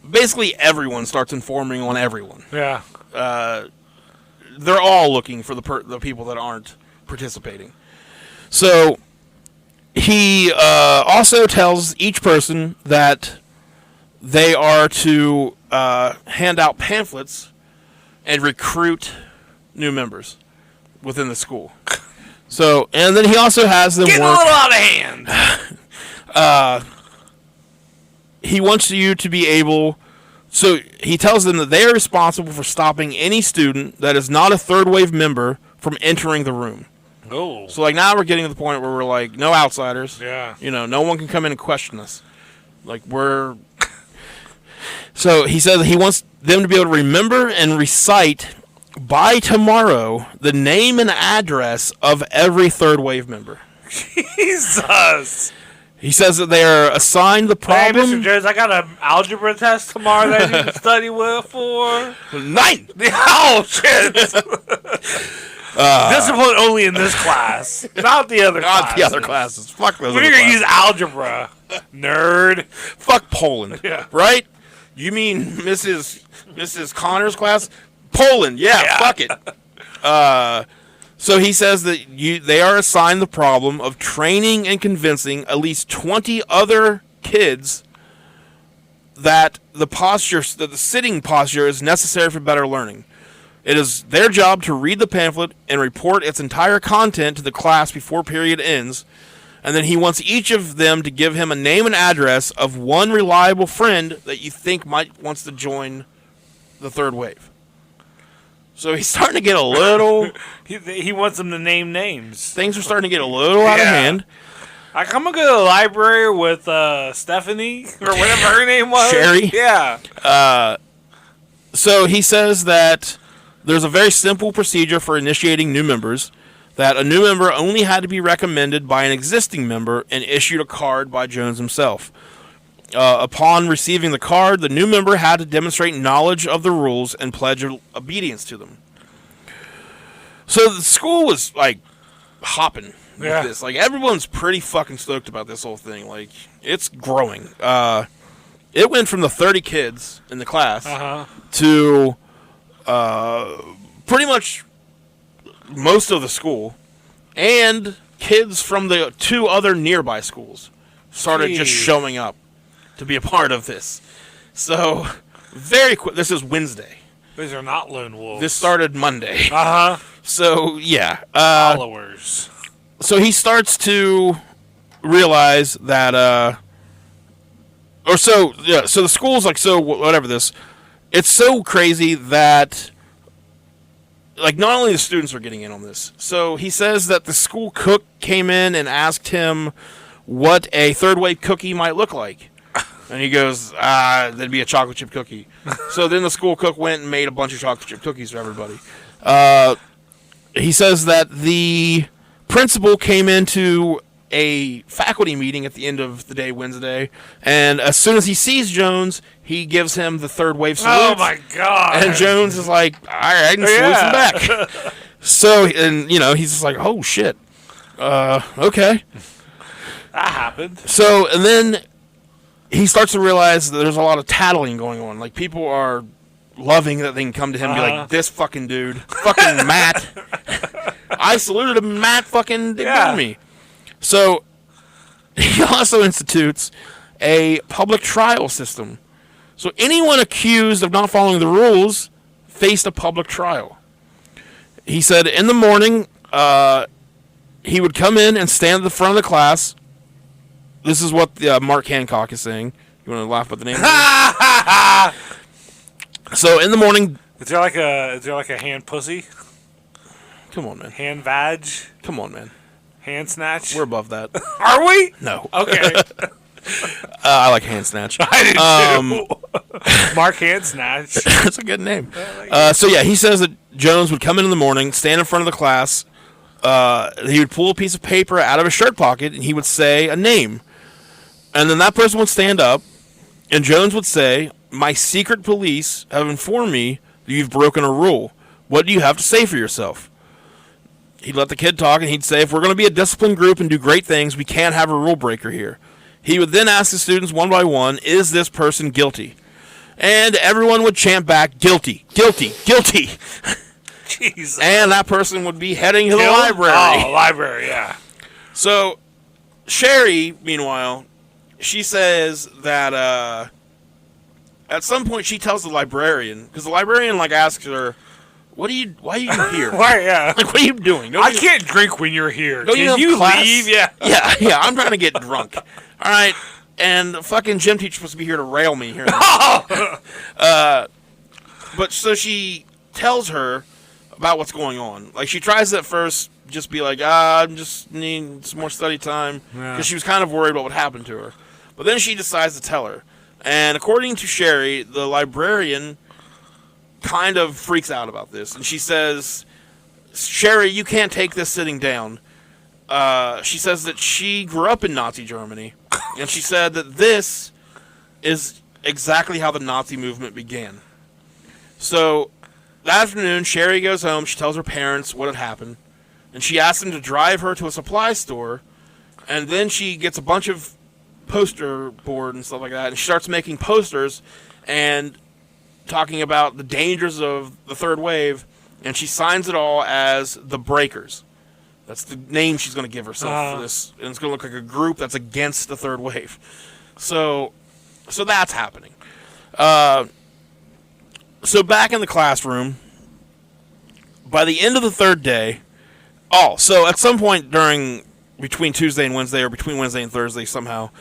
basically everyone starts informing on everyone. Yeah. They're all looking for the people that aren't participating. So he also tells each person that they are to hand out pamphlets and recruit new members. within the school. So, and then he also has them Getting work. a little out of hand. He wants you to be able. So he tells them that they are responsible for stopping any student that is not a third wave member from entering the room. Oh. So like now we're getting to the point where we're like, no outsiders. Yeah. You know, no one can come in and question us. Like we're. So he says that he wants them to be able to remember and recite by tomorrow the name and address of every third wave member. Jesus. He says that they are assigned the problem. Hey, Mr. Jones, I got an algebra test tomorrow that I need to study with for. 9! Oh, shit. Discipline only in this class, not the other classes. Not the other classes. Fuck those We're other going to classes. use algebra, nerd. Fuck Poland. Yeah. Right? You mean Mrs. Connor's class? Poland. Yeah. Fuck it. So he says that they are assigned the problem of training and convincing at least 20 other kids that the sitting posture is necessary for better learning. It is their job to read the pamphlet and report its entire content to the class before period ends, and then he wants each of them to give him a name and address of one reliable friend that you think wants to join the third wave. So he's starting to get a little... He wants them to name names. Things are starting to get a little out of hand. Like, I'm going to go to the library with Stephanie, or whatever her name was. Sherry? Yeah. So he says that there's a very simple procedure for initiating new members, that a new member only had to be recommended by an existing member and issued a card by Jones himself. Upon receiving the card, the new member had to demonstrate knowledge of the rules and pledge obedience to them. So the school was, like, hopping with this. Like, everyone's pretty fucking stoked about this whole thing. Like, it's growing. It went from the 30 kids in the class to pretty much most of the school, and kids from the 2 other nearby schools started just showing up to be a part of this. So, very quick. This is Wednesday. These are not lone wolves. This started Monday. So, yeah. Followers. So he starts to realize that, so the school's like, so whatever this, it's so crazy that, like, not only the students are getting in on this. So he says that the school cook came in and asked him what a third wave cookie might look like. And he goes, that'd be a chocolate chip cookie. So then the school cook went and made a bunch of chocolate chip cookies for everybody. He says that the principal came into a faculty meeting at the end of the day, Wednesday, and as soon as he sees Jones, he gives him the third wave salute. Oh, my God. And Jones is like, all right, and salutes him back. So, and, he's just like, oh, shit. Okay. That happened. So, and then he starts to realize that there's a lot of tattling going on. Like, people are loving that they can come to him and be like, this fucking dude, fucking Matt. I saluted him, Matt fucking ignored me. So, he also institutes a public trial system. So, anyone accused of not following the rules faced a public trial. He said in the morning, he would come in and stand at the front of the class. This is what Mark Hancock is saying. You want to laugh about the name? So in the morning, is there like a hand pussy? Come on, man. Hand vag? Come on, man. Hand snatch? We're above that. Are we? No. Okay. I like hand snatch. I do too. Mark Hand Snatch. That's a good name. So yeah, he says that Jones would come in the morning, stand in front of the class. He would pull a piece of paper out of his shirt pocket, and he would say a name. And then that person would stand up, and Jones would say, "My secret police have informed me that you've broken a rule. What do you have to say for yourself?" He'd let the kid talk, and he'd say, "If we're going to be a disciplined group and do great things, we can't have a rule breaker here." He would then ask the students one by one, "Is this person guilty?" And everyone would chant back, "Guilty, guilty, guilty." Jesus. And that person would be heading to the library. Oh, library, yeah. So, Sherry, meanwhile, she says that at some point she tells the librarian, because the librarian asks her, why are you here? Why, yeah. Like, what are you doing? I can't drink when you're here. Can you class? leave? Yeah. Yeah, I'm trying to get drunk. All right, and the fucking gym teacher's supposed to be here to rail me here. But so she tells her about what's going on. Like, she tries to at first just be like, I'm just needing some more study time, because she was kind of worried about what happened to her. But then she decides to tell her. And according to Sherry, the librarian kind of freaks out about this. And she says, Sherry, you can't take this sitting down. She says that she grew up in Nazi Germany. And she said that this is exactly how the Nazi movement began. So that afternoon, Sherry goes home. She tells her parents what had happened. And she asks them to drive her to a supply store. And then she gets a bunch of poster board and stuff like that, and she starts making posters and talking about the dangers of the third wave, and she signs it all as the Breakers. That's the name she's going to give herself for this, and it's going to look like a group that's against the third wave. So that's happening. So back in the classroom, by the end of the third day, so at some point between Tuesday and Wednesday, or between Wednesday and Thursday somehow,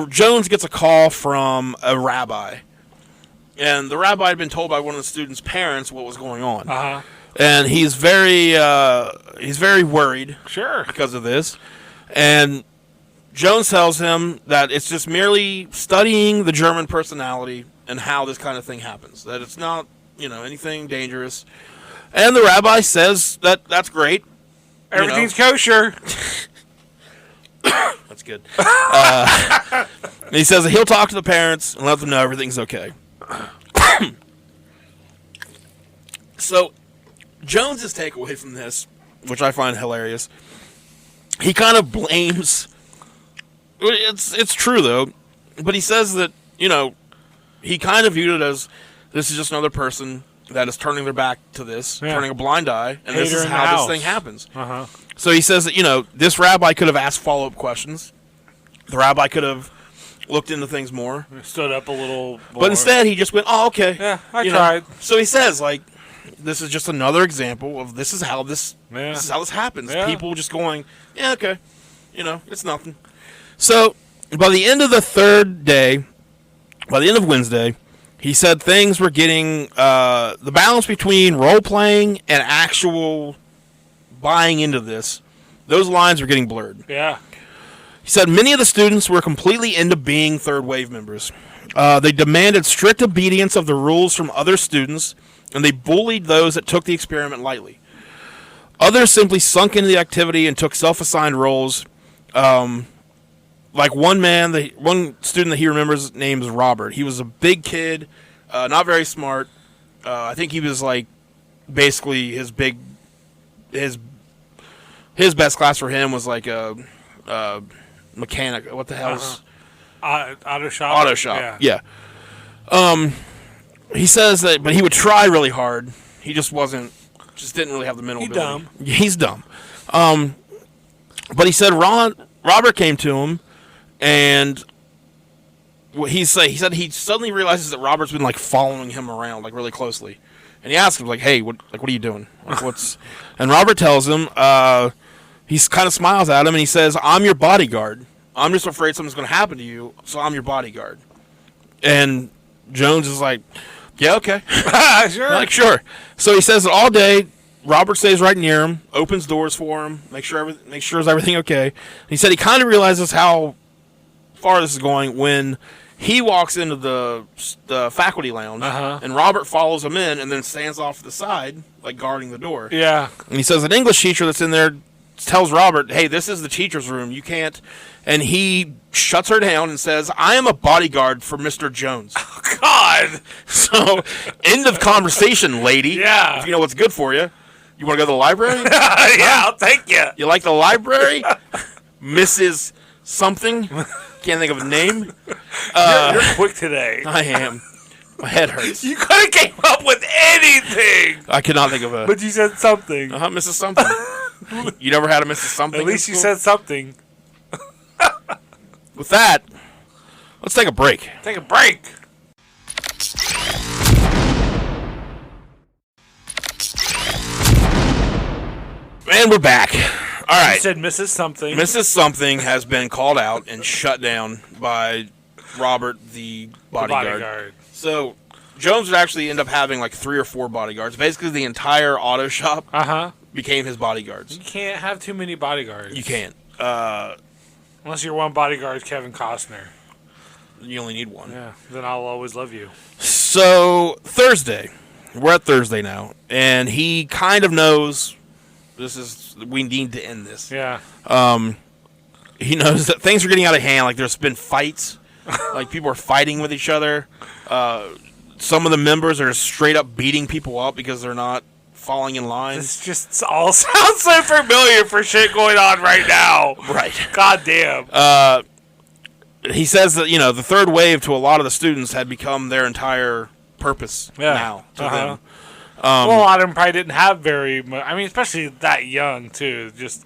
Jones gets a call from a rabbi. And the rabbi had been told by one of the students' parents what was going on. And he's very worried because of this. And Jones tells him that it's just merely studying the German personality and how this kind of thing happens. That it's not, anything dangerous. And the rabbi says that that's great. Everything's kosher. That's good. He says that he'll talk to the parents and let them know everything's okay. So, Jones's takeaway from this, which I find hilarious, he kind of blames. It's true though, but he says that he kind of viewed it as this is just another person that is turning their back to this, turning a blind eye, and this is how this thing happens. So he says that, this rabbi could have asked follow-up questions. The rabbi could have looked into things more. Stood up a little more. But instead, he just went, oh, okay. Yeah, I tried. So he says, this is just another example of this is how this happens. Yeah. People just going, yeah, okay. It's nothing. So by the end of the third day, by the end of Wednesday, he said things were getting, the balance between role-playing and actual buying into this, those lines were getting blurred. Yeah. He said many of the students were completely into being third-wave members. They demanded strict obedience of the rules from other students, and they bullied those that took the experiment lightly. Others simply sunk into the activity and took self-assigned roles. Like one student that he remembers, his name is Robert. He was a big kid, not very smart. I think he was basically his best class for him was like a mechanic. What the hell's auto shop? Auto shop. Yeah. He says that, but he would try really hard. He just didn't really have the mental ability. He's dumb. But he said Robert came to him. And he said he suddenly realizes that Robert's been following him around really closely, and he asks him hey, what are you doing? What's? And Robert tells him, he kind of smiles at him and he says, "I'm your bodyguard. I'm just afraid something's going to happen to you, so I'm your bodyguard." And Jones is like, "Yeah, okay, sure." Sure. So he says that all day. Robert stays right near him, opens doors for him, makes sure everything okay. And he said he kind of realizes how far this is going when he walks into the faculty lounge, and Robert follows him in and then stands off to the side, guarding the door. Yeah. And he says an English teacher that's in there tells Robert, hey, this is the teacher's room. You can't. And he shuts her down and says, I am a bodyguard for Mr. Jones. Oh, God. So, end of conversation, lady. Yeah. If you know what's good for you. You want to go to the library? Yeah, I'll take you. You like the library? Mrs. Something? Can't think of a name. You're quick today. I am. My head hurts. You could have came up with anything. I could not think of a... But you said something. Mrs. Something. You never had a Mrs. Something? At least you said something. With that, let's take a break. Take a break. And we're back. All right. You said Mrs. Something. Mrs. Something has been called out and shut down by Robert, the bodyguard. So Jones would actually end up having like 3 or 4 bodyguards. Basically, the entire auto shop became his bodyguards. You can't have too many bodyguards. You can't. Unless your one bodyguard is Kevin Costner. You only need one. Yeah, then I'll always love you. So, Thursday. We're at Thursday now. And he kind of knows we need to end this. Yeah. He knows that things are getting out of hand. Like, there's been fights. Like, people are fighting with each other. Some of the members are straight up beating people up because they're not falling in line. This just all sounds so familiar for shit going on right now. Right. God damn. He says that, the third wave to a lot of the students had become their entire purpose now to them. Well, a lot of them probably didn't have very much. I mean, especially that young, too. Just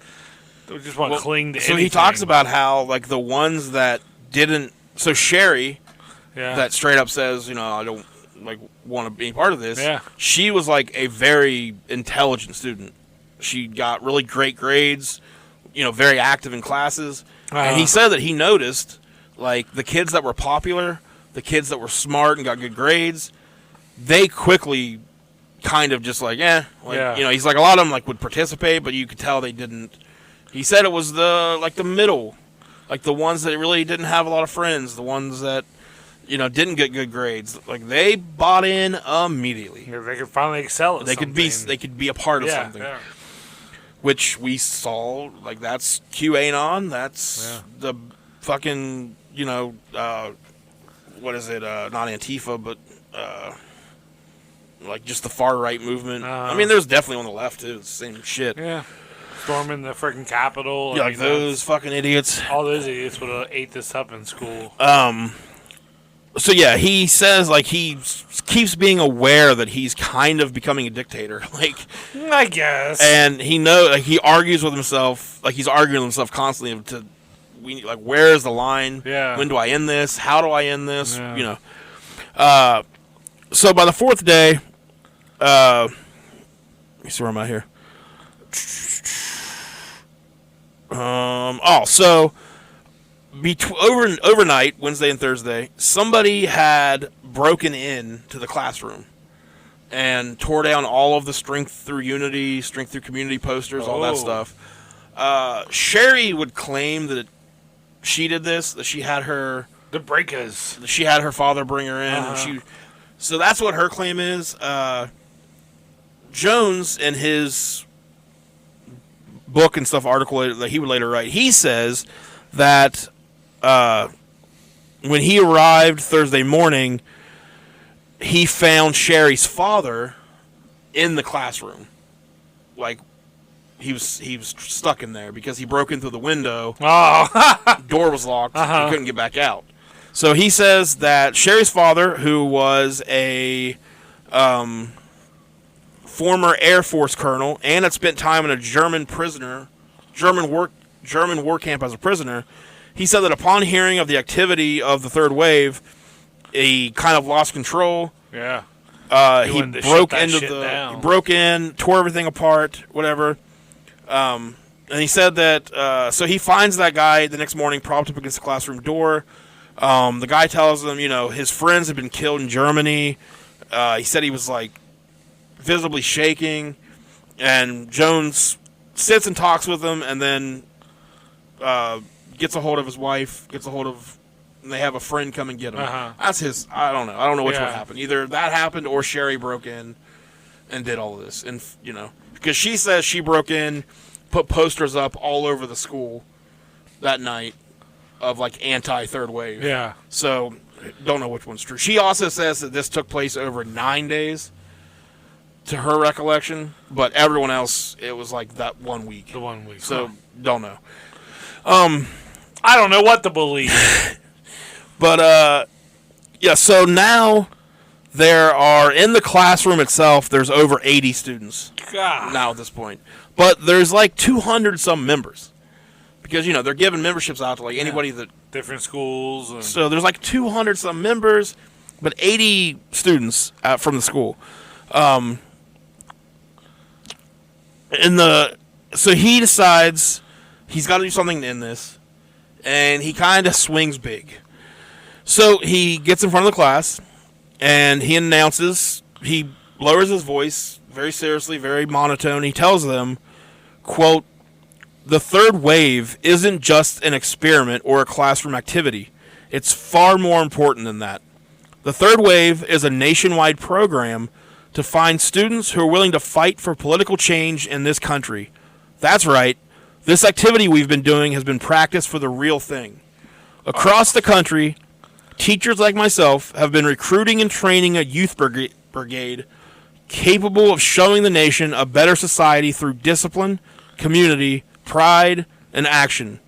want to cling to anything. So he talks about how, like, the ones that didn't... So Sherry, that straight up says, I don't, want to be part of this. Yeah. She was, a very intelligent student. She got really great grades, very active in classes. And he said that he noticed, the kids that were popular, the kids that were smart and got good grades, they quickly kind of just he's like, a lot of them would participate, but you could tell they didn't. He said it was the middle, the ones that really didn't have a lot of friends, the ones that didn't get good grades. They bought in immediately. Yeah, they could finally excel at something. They could be a part of something. Yeah. Which we saw, that's QAnon, that's the fucking, what is it, not Antifa, but just the far right movement. I mean, there's definitely on the left too. It's the same shit. Yeah. Storming the freaking Capitol. Yeah, those fucking idiots. All those idiots would have ate this up in school. So yeah, he says he keeps being aware that he's kind of becoming a dictator. I guess. And he he argues with himself. He's arguing with himself constantly where is the line? Yeah. When do I end this? How do I end this? Yeah. So by the 4th day, let me see, where am I here? So overnight, Wednesday and Thursday, somebody had broken in to the classroom and tore down all of the Strength Through Unity, Strength Through Community posters, all that stuff. Sherry would claim that she did this, that she had her... The breakers. She had her father bring her in. And so that's what her claim is. Jones, in his book and stuff, article that he would later write, he says that when he arrived Thursday morning, he found Sherry's father in the classroom. He was stuck in there because he broke in through the window. Door was locked. He couldn't get back out. So he says that Sherry's father, who was a former Air Force colonel and had spent time in a German war camp as a prisoner, he said that upon hearing of the activity of the third wave, he kind of lost control. Yeah. He broke in, tore everything apart, whatever. And he said that, so he finds that guy the next morning propped up against the classroom door. The guy tells him, his friends had been killed in Germany. He said he was visibly shaking, and Jones sits and talks with him, and then gets a hold of his wife, and they have a friend come and get him. That's his. I don't know which one happened. Either that happened or Sherry broke in and did all of this, and because she says she broke in, put posters up all over the school that night of anti-third wave. Yeah. So don't know which one's true. She also says that this took place over 9 days, to her recollection, but everyone else, it was that 1 week. The 1 week. So don't know. I don't know what to believe. But so now there are, in the classroom itself, there's over 80 students. God. Now at this point. But there's 200 some members. Because, they're giving memberships out to anybody that... Different schools. And... So there's 200 some members, but 80 students from the school. In the so he decides he's got to do something in this, and he kind of swings big. So he gets in front of the class, and he announces, he lowers his voice very seriously, very monotone. He tells them, quote, "The third wave isn't just an experiment or a classroom activity. It's far more important than that. The third wave is a nationwide program to find students who are willing to fight for political change in this country. That's right. This activity we've been doing has been practiced for the real thing. Across the country, teachers like myself have been recruiting and training a youth brigade capable of showing the nation a better society through discipline, community, pride, and action.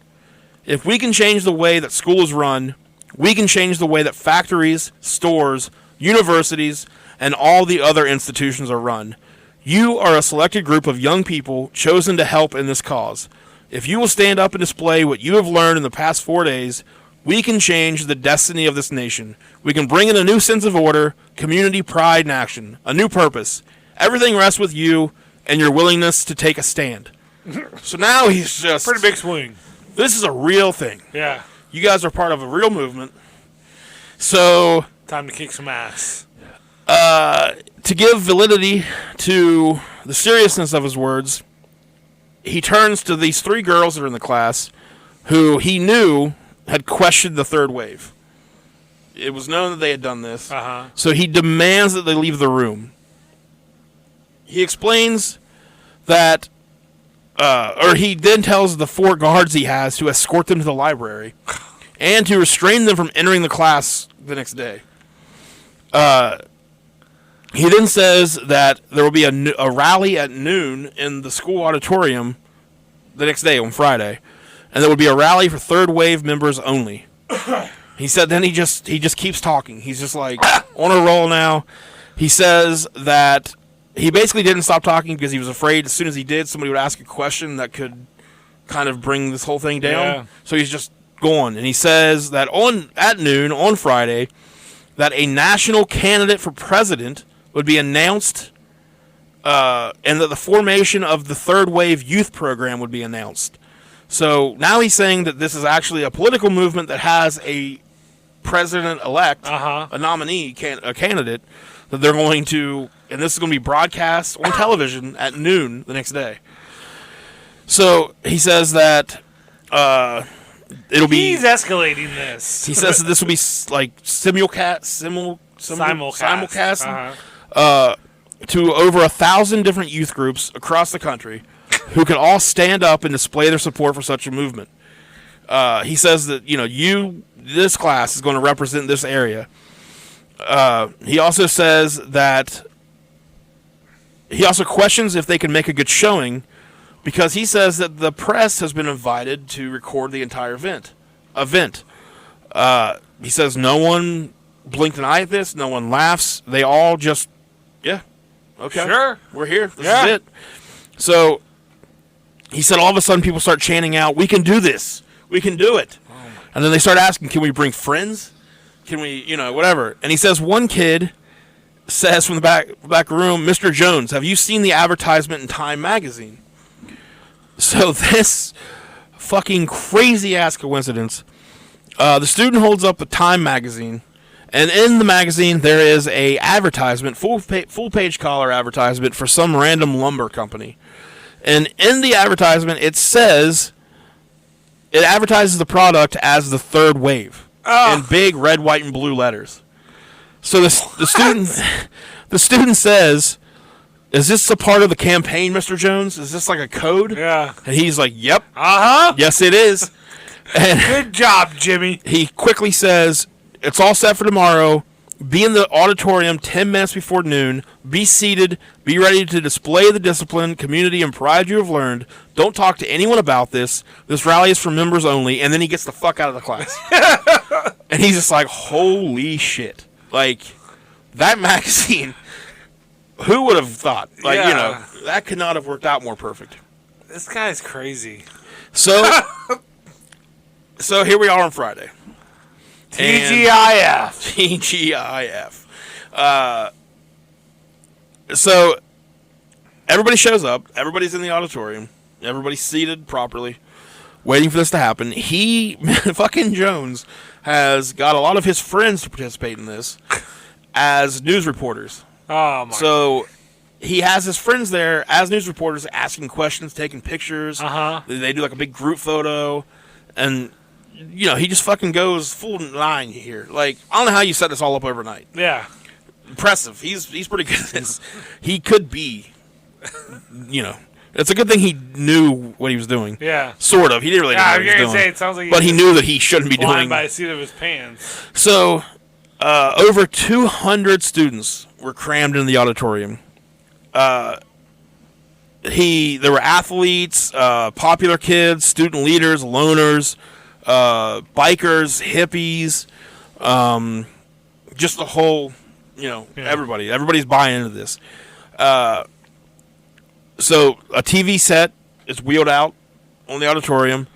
If we can change the way that school is run, we can change the way that factories, stores, universities, and all the other institutions are run. You are a selected group of young people chosen to help in this cause. If you will stand up and display what you have learned in the past 4 days, we can change the destiny of this nation. We can bring in a new sense of order, community, pride, and action, a new purpose. Everything rests with you and your willingness to take a stand." So now he's just... Pretty big swing. This is a real thing. Yeah. You guys are part of a real movement. So... Time to kick some ass. To give validity to the seriousness of his words, he turns to these 3 girls that are in the class who he knew had questioned the third wave. It was known that they had done this. So he demands that they leave the room. He explains that, or he then tells the 4 guards he has to escort them to the library and to restrain them from entering the class the next day. He then says that there will be a rally at noon in the school auditorium the next day on Friday, and there will be a rally for third wave members only. He said then he just keeps talking. He's just like on a roll now. He says that he basically didn't stop talking because he was afraid as soon as he did, somebody would ask a question that could kind of bring this whole thing down. Yeah. So he's just going, and he says that at noon on Friday that a national candidate for president would be announced, and that the formation of the third wave youth program would be announced. So now he's saying that this is actually a political movement that has a president-elect, a nominee, a candidate, that they're going to, and this is going to be broadcast on television at noon the next day. So he says that it'll be... He's escalating this. He says that this will be like simulcast to over 1,000 different youth groups across the country who can all stand up and display their support for such a movement. He says that, this class is going to represent this area. He also says that he also questions if they can make a good showing because he says that the press has been invited to record the entire event. He says no one blinked an eye at this. No one laughs. They all just, okay. Sure. We're here. This is it. So he said all of a sudden people start chanting out, "We can do this. We can do it." And then they start asking, "Can we bring friends? Can we, whatever?" And he says one kid says from the back room, "Mr. Jones, have you seen the advertisement in Time magazine?" So this fucking crazy-ass coincidence, the student holds up a Time magazine, and in the magazine there is a advertisement, full-page collar advertisement for some random lumber company. And in the advertisement it advertises the product as the third wave in big red, white, and blue letters. So the student says, "Is this a part of the campaign, Mr. Jones? Is this like a code?" Yeah. And he's like, "Yep. Uh-huh. Yes, it is." And good job, Jimmy. He quickly says, "It's all set for tomorrow. Be in the auditorium 10 minutes before noon. Be seated. Be ready to display the discipline, community, and pride you have learned. Don't talk to anyone about this. This rally is for members only." And then he gets the fuck out of the class. And he's just like, holy shit. Like, that magazine, who would have thought? Like, that could not have worked out more perfect. This guy's crazy. So here we are on Friday. TGIF. TGIF. So everybody shows up. Everybody's in the auditorium. Everybody's seated properly, waiting for this to happen. He, fucking Jones, has got a lot of his friends to participate in this as news reporters. Oh, my So he has his friends there as news reporters asking questions, taking pictures. They do like a big group photo. And, you know, he just fucking goes full 9 here. Like, I don't know how you set this all up overnight. Yeah. Impressive. He's pretty good at this. He could be, you know. It's a good thing he knew what he was doing. Yeah. Sort of. He didn't really know what he was doing. Say, it sounds like but he knew that he shouldn't be doing. By the seat of his pants. So, over 200 students were crammed in the auditorium. There were athletes, popular kids, student leaders, loners, bikers, hippies, just the whole, you know, everybody. Everybody's buying into this. So a TV set is wheeled out on the auditorium.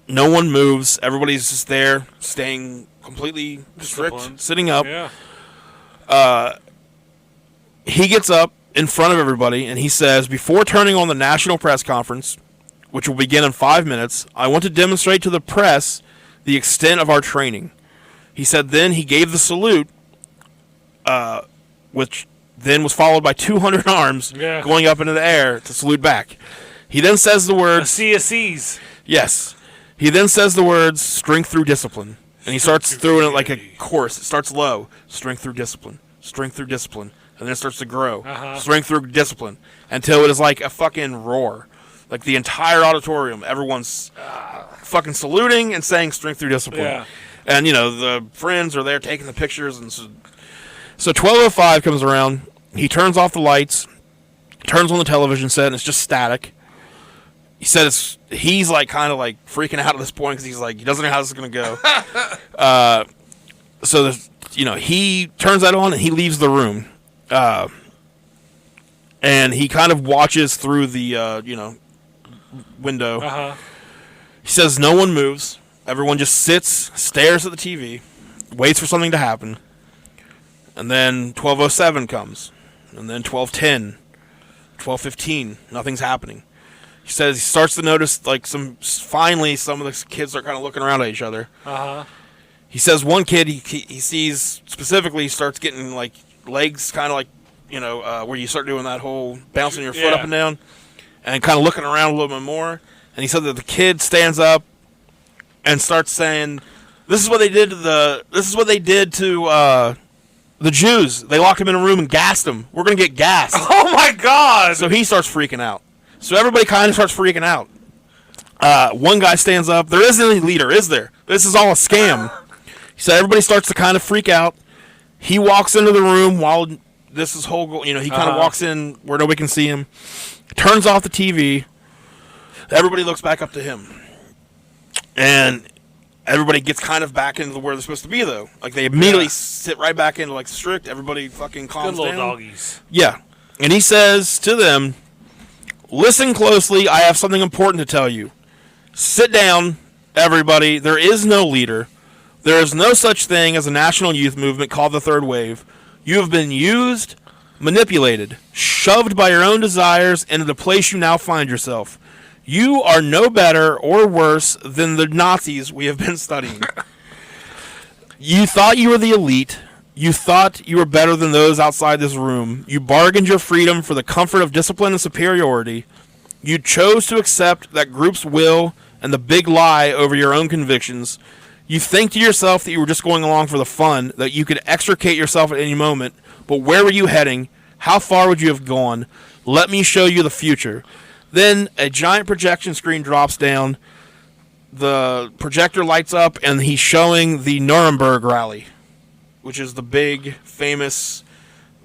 No one moves. Everybody's just there, staying completely strict, sitting up. Yeah. He gets up in front of everybody, and he says, before turning on the national press conference, which will begin in 5 minutes, I want to demonstrate to the press the extent of our training. He said then he gave the salute, which then was followed by 200 arms going up into the air to salute back. He then says the words... A CSEs. Yes. He then says the words, strength through discipline. And he starts throwing it like a chorus. It starts low. Strength through discipline. Strength through discipline. And then it starts to grow. Strength through discipline. Until it is like a fucking roar. Like the entire auditorium, everyone's fucking saluting and saying strength through discipline. Yeah. And, you know, the friends are there taking the pictures. And so 12:05 comes around. He turns off the lights, turns on the television set, and it's just static. He said he's like kind of like freaking out at this point because he's like, he doesn't know how this is going to go. So, you know, he turns that on and he leaves the room. And he kind of watches through the, you know, window. He says no one moves. Everyone just sits, stares at the TV, waits for something to happen. And then 12:07 comes. And then 12:10, 12:15, nothing's happening. He says he starts to notice, like, finally some of the kids are kind of looking around at each other. He says one kid he sees specifically starts getting, like, legs kind of like, you know, where you start doing that whole bouncing your foot up and down and kind of looking around a little bit more. And he said that the kid stands up and starts saying, this is what they did to the Jews. They locked him in a room and gassed him. We're going to get gassed. Oh, my God. So he starts freaking out. So everybody kind of starts freaking out. One guy stands up. There isn't any leader, is there? This is all a scam. So everybody starts to kind of freak out. He walks into the room while this is whole, you know, he kind of walks in where nobody can see him. Turns off the TV. Everybody looks back up to him. And everybody gets kind of back into where they're supposed to be, though. Like, they immediately sit right back into, like, strict. Everybody fucking calms down. Good little doggies. Yeah. And he says to them, listen closely. I have something important to tell you. Sit down, everybody. There is no leader. There is no such thing as a national youth movement called the Third Wave. You have been used, manipulated, shoved by your own desires into the place you now find yourself. You are no better or worse than the Nazis we have been studying. You thought you were the elite. You thought you were better than those outside this room. You bargained your freedom for the comfort of discipline and superiority. You chose to accept that group's will and the big lie over your own convictions. You think to yourself that you were just going along for the fun, that you could extricate yourself at any moment. But where were you heading? How far would you have gone? Let me show you the future. Then a giant projection screen drops down. The projector lights up, and he's showing the Nuremberg rally, which is the big, famous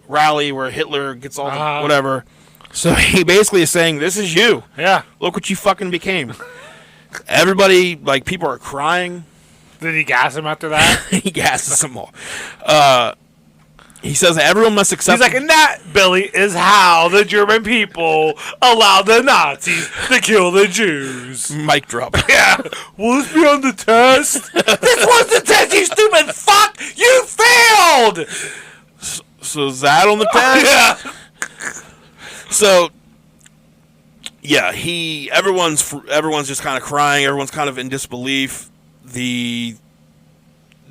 rally where Hitler gets all the whatever. So he basically is saying, this is you. Yeah. Look what you fucking became. Everybody, like, people are crying. Did he gas him after that? He gasses them all. He says everyone must accept... He's like, and that, Billy, is how the German people allowed the Nazis to kill the Jews. Mic drop. Yeah. Will this be on the test? This was the test, you stupid fuck! You failed! So is that on the test? Yeah. So, Yeah, everyone's just kind of crying. Everyone's kind of in disbelief. The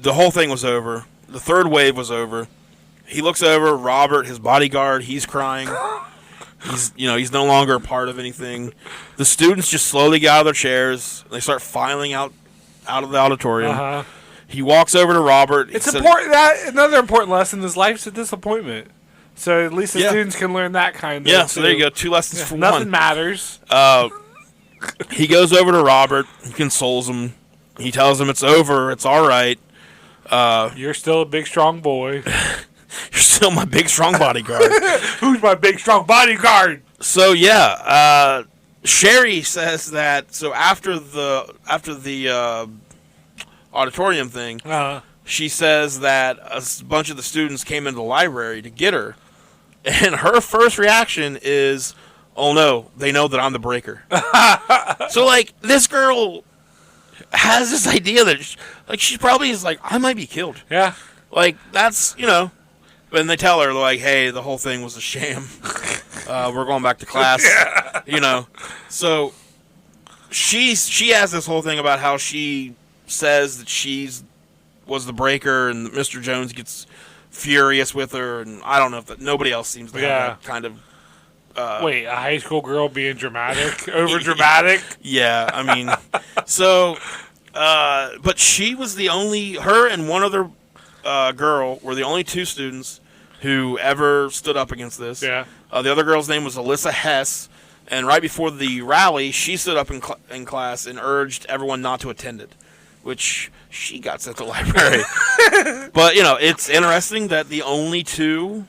whole thing was over. The third wave was over. He looks over, Robert, his bodyguard, he's crying. He's no longer a part of anything. The students just slowly get out of their chairs. They start filing out of the auditorium. Uh-huh. He walks over to Robert. It's important. Another important lesson is life's a disappointment. So at least the students can learn that kind of. Yeah, so there you go. 2 lessons for nothing one. Nothing matters. He goes over to Robert. He consoles him. He tells him it's over. It's all right. You're still a big, strong boy. You're still my big, strong bodyguard. Who's my big, strong bodyguard? So, yeah. Sherry says that, so after the auditorium thing, she says that a bunch of the students came into the library to get her. And her first reaction is, oh no, they know that I'm the breaker. So, like, this girl has this idea that, she probably is like, I might be killed. Yeah. Like, that's, and they tell her, like, hey, the whole thing was a sham. We're going back to class. Yeah. So, she has this whole thing about how she says that was the breaker, and Mr. Jones gets furious with her, and I don't know if nobody else seems to have that kind of. Wait, a high school girl being dramatic, over dramatic? Yeah, I mean, so, but she was her and one other girl were the only 2 students who ever stood up against this. Yeah. The other girl's name was Alyssa Hess, and right before the rally, she stood up in class and urged everyone not to attend it, which she got sent to the library. But, it's interesting that the only 2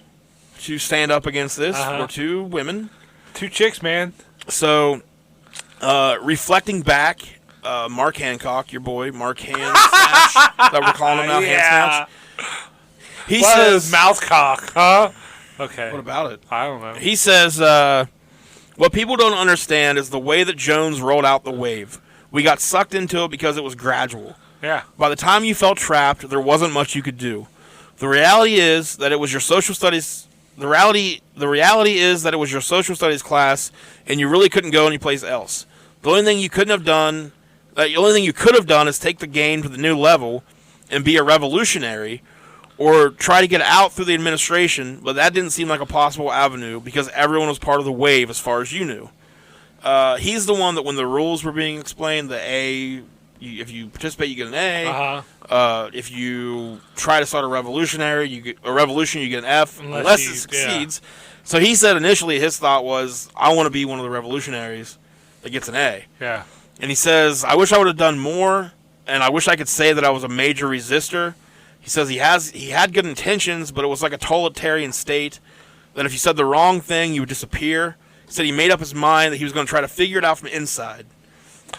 to stand up against this were 2 women. 2 chicks, man. So, reflecting back, Mark Hancock, your boy, Mark Hand Snatch, that we're calling him now, Hand Snatch. He says... mouth cock, huh? Okay. What about it? I don't know. He says, what people don't understand is the way that Jones rolled out the wave. We got sucked into it because it was gradual. Yeah. By the time you felt trapped, there wasn't much you could do. The reality is that it was your social studies... The reality is that it was your social studies class, and you really couldn't go anyplace else. The only thing you could have done is take the game to the new level and be a revolutionary, or try to get out through the administration. But that didn't seem like a possible avenue because everyone was part of the wave, as far as you knew. He's the one that when the rules were being explained, the A, if you participate, you get an A. If you try to start a revolution, you get an F, unless it succeeds. Yeah. So he said initially his thought was, I want to be one of the revolutionaries that gets an A. Yeah. And he says, I wish I would have done more, and I wish I could say that I was a major resistor. He says he had good intentions, but it was like a totalitarian state, that if you said the wrong thing, you would disappear. He said he made up his mind that he was going to try to figure it out from inside.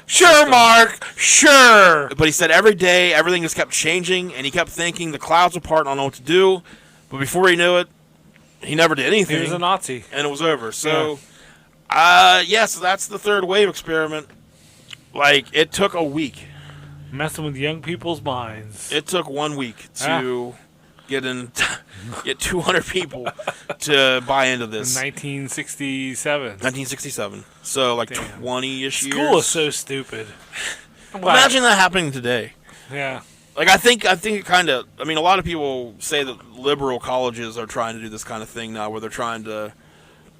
Sure, Mark, sure. But he said every day, everything just kept changing, and he kept thinking the clouds apart, I don't know what to do. But before he knew it, he never did anything. He was a Nazi. And it was over. So, so that's the third wave experiment. Like, it took a week. Messing with young people's minds. It took 1 week to get 200 people to buy into this. 1967. 1967. So, like, 20-ish years. School is so stupid. Imagine that happening today. Yeah. Like, I think it kind of... I mean, a lot of people say that liberal colleges are trying to do this kind of thing now, where they're trying to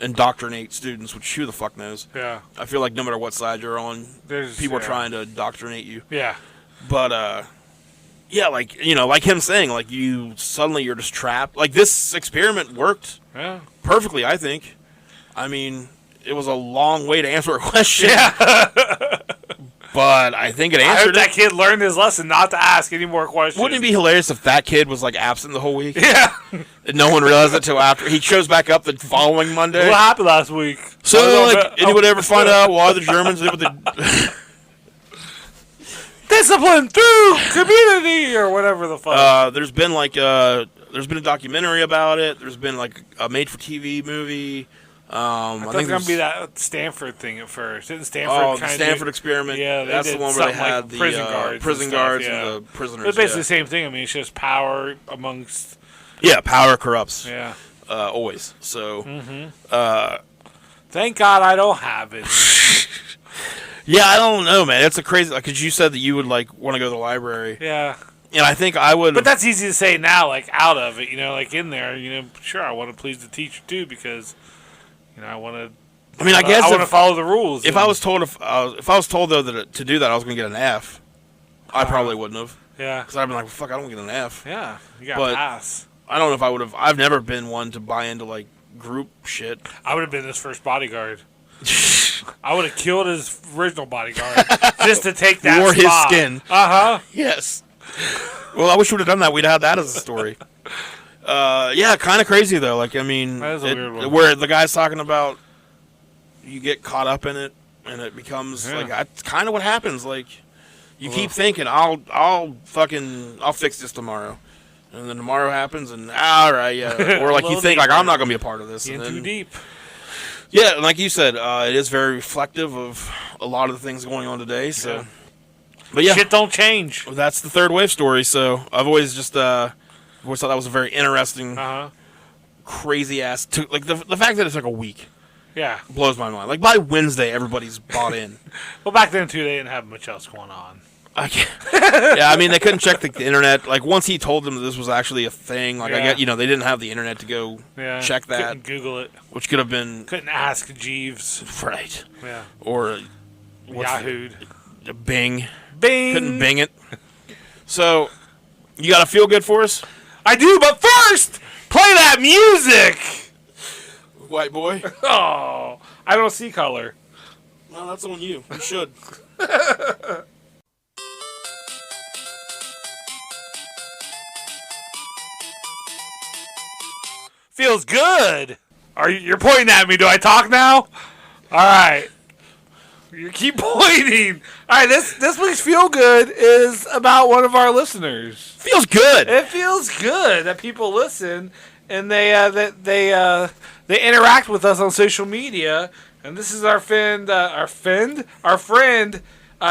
indoctrinate students, which who the fuck knows. Yeah. I feel like no matter what side you're on, people are trying to indoctrinate you. Yeah. But, like, like him saying, like, you're just trapped. Like, this experiment worked perfectly, I think. I mean, it was a long way to answer a question. Yeah. But I think it answered I hope that kid learned his lesson not to ask any more questions. Wouldn't it be hilarious if that kid was, like, absent the whole week? Yeah. And no one realized it until after. He shows back up the following Monday. What happened last week? So, like, anyone ever find out why the Germans did what they... Discipline through community or whatever the fuck. There's been a documentary about it. There's been like a made-for-TV movie. I thought it was gonna be that Stanford thing at first. Didn't Stanford? The Stanford experiment. Yeah, that's the one where they had the prison guards and the prisoners. It's basically the same thing. I mean, it's just power amongst. Yeah, power corrupts. Yeah. Always. So. Thank God I don't have it. Yeah, I don't know, man. It's a crazy, like, because you said that you would, like, want to go to the library. Yeah. And I think I would. But that's easy to say now, like, out of it, like, in there, sure, I want to please the teacher, too, because, I want to. I mean, I guess I want to follow the rules. If I was told, if I was told though that to do that, I was going to get an F, I probably wouldn't have. Yeah. Because I'd been like, well, fuck, I don't get an F. Yeah, you got to pass. I don't know if I would have. I've never been one to buy into, like, group shit. I would have been his first bodyguard. I would have killed his original bodyguard just to take that Wore spot. his skin. Yes. Well, I wish we would have done that. We'd have that as a story. Yeah, kind of crazy though. Like, I mean, that is a weird one. Where the guy's talking about you get caught up in it, and it becomes like that's kind of what happens. Like, you keep thinking, I'll fix this tomorrow, and then tomorrow happens, and all right, yeah. Or like you think, like, I'm not gonna be a part of this. Getting too deep. Yeah, like you said, it is very reflective of a lot of the things going on today. So, yeah. But yeah, shit don't change. That's the third wave story. So I've always just always thought that was a very interesting, crazy ass. Like the fact that it took a week, blows my mind. Like by Wednesday, everybody's bought in. Well, back then too, they didn't have much else going on. Yeah, I mean they couldn't check the internet. Like once he told them that this was actually a thing, like I get, they didn't have the internet to go check that. Couldn't Google it, which could have been. Couldn't ask Jeeves, right? Yeah, or Yahoo'd. Bing. Bing. Couldn't Bing it. So you got to feel good for us. I do, but first play that music. White boy. Oh, I don't see color. No, that's on you. You should. Feels good. You're pointing at me. Do I talk now? All right. You keep pointing. All right. This week's Feel Good is about one of our listeners. Feels good. It feels good that people listen and they interact with us on social media. And this is our friend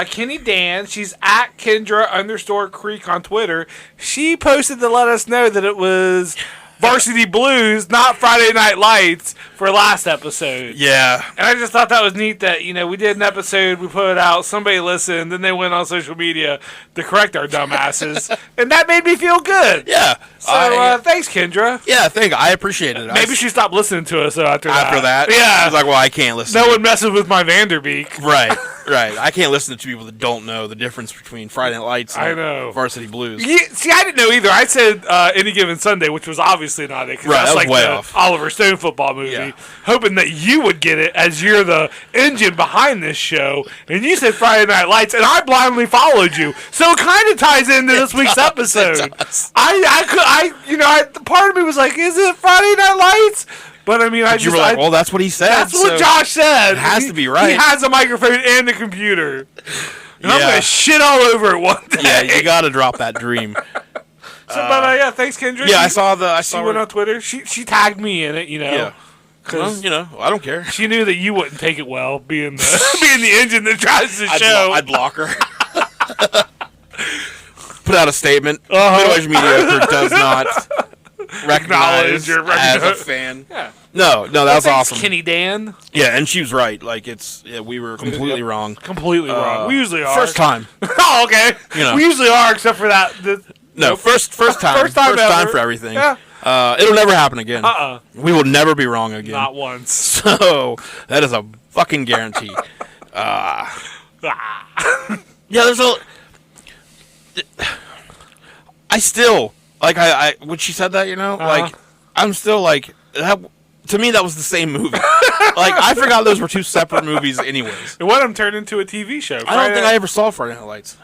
Kenny Dan. She's at Kendra_Creek on Twitter. She posted to let us know that it was Varsity Blues, not Friday Night Lights, for last episode. Yeah. And I just thought that was neat that, we did an episode, we put it out, somebody listened, then they went on social media to correct our dumbasses. And that made me feel good. Yeah. So, thanks, Kendra. Yeah, I appreciate it. Maybe she stopped listening to us after that. Yeah. I was like, well, I can't listen. No one messes with my Vanderbeek. Right. I can't listen to people that don't know the difference between Friday Night Lights and Varsity Blues. Yeah, see, I didn't know either. I said Any Given Sunday, which was obviously not it. Right, that's that was like way the off. Oliver Stone football movie. Hoping that you would get it as you're the engine behind this show. And you said Friday Night Lights, and I blindly followed you. So it kind of ties into this week's episode. Part of me was like, is it Friday Night Lights? But I mean, you were like, well, that's what he said. That's what Josh said. It has to be right. He has a microphone and a computer. And I'm going to shit all over it one day. Yeah, you got to drop that dream. So, thanks, Kendra. Yeah, I saw she went on Twitter. She tagged me in it, Yeah. Because, I don't care. She knew that you wouldn't take it well, being the engine that drives the show. I'd block her. Put out a statement. Midwest Media Group does not recognize as a fan. Yeah. No, that was awesome. Kenny Dan. Yeah, and she was right. Like, we were completely wrong. Completely wrong. We usually are. First time. Oh, okay. We usually are, except for that. First time. First time for everything. Yeah. It'll never happen again. We will never be wrong again. Not once. So, that is a fucking guarantee. There's I still, like, when she said that, like, I'm still like, that, to me, that was the same movie. Like, I forgot those were two separate movies anyways. One of them turned into a TV show. I don't think I ever saw Friday Night Lights.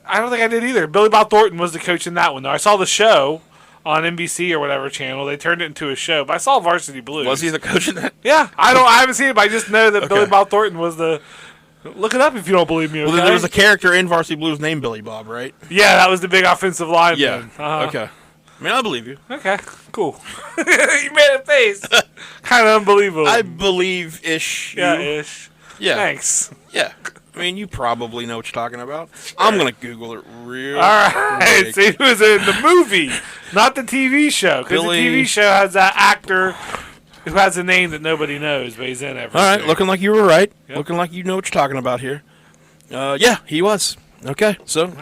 I don't think I did either. Billy Bob Thornton was the coach in that one, though. I saw the show on NBC or whatever channel. They turned it into a show, but I saw Varsity Blues. Was he the coach in that? Yeah. I haven't seen it, but I just know that Billy Bob Thornton was the... Look it up if you don't believe me, okay? Well, there was a character in Varsity Blues named Billy Bob, right? Yeah, that was the big offensive lineman. Yeah. Okay. I mean, I believe you. Okay, cool. You made a face. Kind of unbelievable. I believe-ish. Yeah, ish. Yeah. Thanks. Yeah. I mean, you probably know what you're talking about. I'm going to Google it real All right. quick. So he was in the movie, not the TV show. Because the TV show has that actor who has a name that nobody knows, but he's in everything. All right, looking like you were right. Yep. Looking like you know what you're talking about here. Yeah, he was. Okay, so,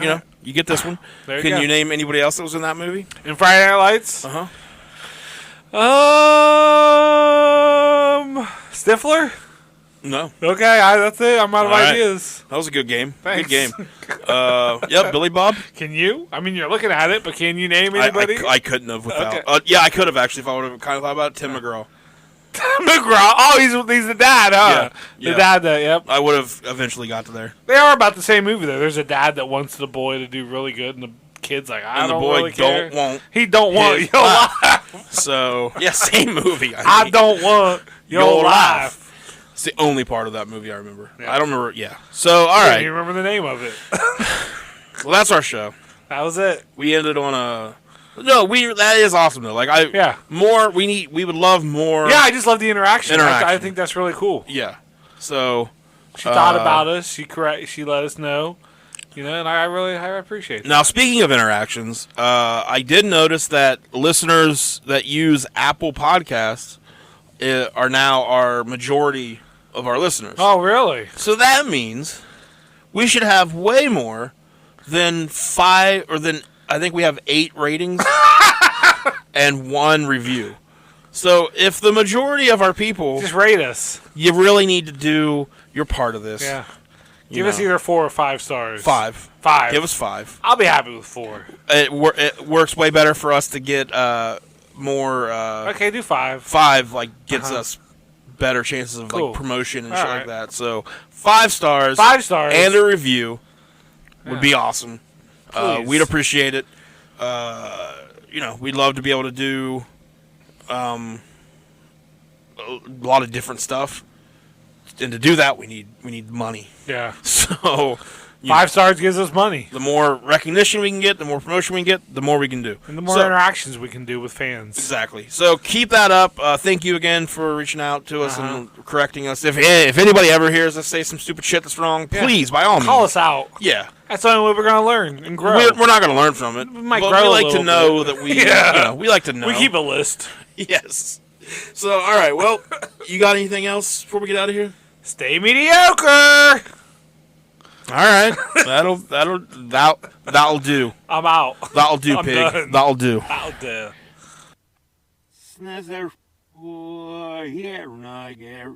you get this one. There you Can go. you name anybody else that was in that movie? In Friday Night Lights? Uh-huh. Stifler? No. Okay, that's it. I'm out of All right. ideas. That was a good game. Thanks. Good game. Yep, Billy Bob. Can you? I mean, you're looking at it, but can you name anybody? I couldn't have without. Okay. Yeah, I could have actually if I would have kind of thought about it. Tim McGraw. McGraw. Oh, he's the dad, huh? Yeah. The dad that, yep. I would have eventually got to there. They are about the same movie, though. There's a dad that wants the boy to do really good, and the kid's like, I And the don't boy really care. don't want. He don't want his your life. life. So, yeah, same movie. I don't want your life. It's the only part of that movie I remember. Yeah. I don't remember. Yeah. So, all I right. can't remember the name of it. Well, that's our show. That was it. We ended on a. No, that is awesome though. Like more. We would love more. Yeah, I just love the interaction. I think that's really cool. Yeah. So she thought about us. She let us know. And I appreciate that. Now, speaking of interactions, I did notice that listeners that use Apple Podcasts are now our majority of our listeners. Oh, really? So that means we should have way more than 5, or than I think we have 8 ratings and 1 review. So if the majority of our people just rate us, you really need to do your part of this. Yeah. Give us either 4 or 5 stars. 5. 5. Give us 5. I'll be happy with 4. It works way better for us to get more. Okay, do 5. 5 gets us better chances of promotion and shit like that. So 5 stars. 5 stars and a review would be awesome. We'd appreciate it. We'd love to be able to do a lot of different stuff, and to do that, we need money. Yeah. So 5 stars gives us money. The more recognition we can get, the more promotion we can get, the more we can do. And the more interactions we can do with fans. Exactly. So keep that up. Thank you again for reaching out to us and correcting us. If anybody ever hears us say some stupid shit that's wrong, please, by all means. Call us out. Yeah. That's the only way we're going to learn and grow. We're not going to learn from it. We might but grow we a like little to know bit. that we, we like to know. We keep a list. Yes. So, all right. Well, you got anything else before we get out of here? Stay mediocre. All right, that'll do. I'm out. That'll do, I'm pig. done. That'll do. That'll do. Snither, here, I get.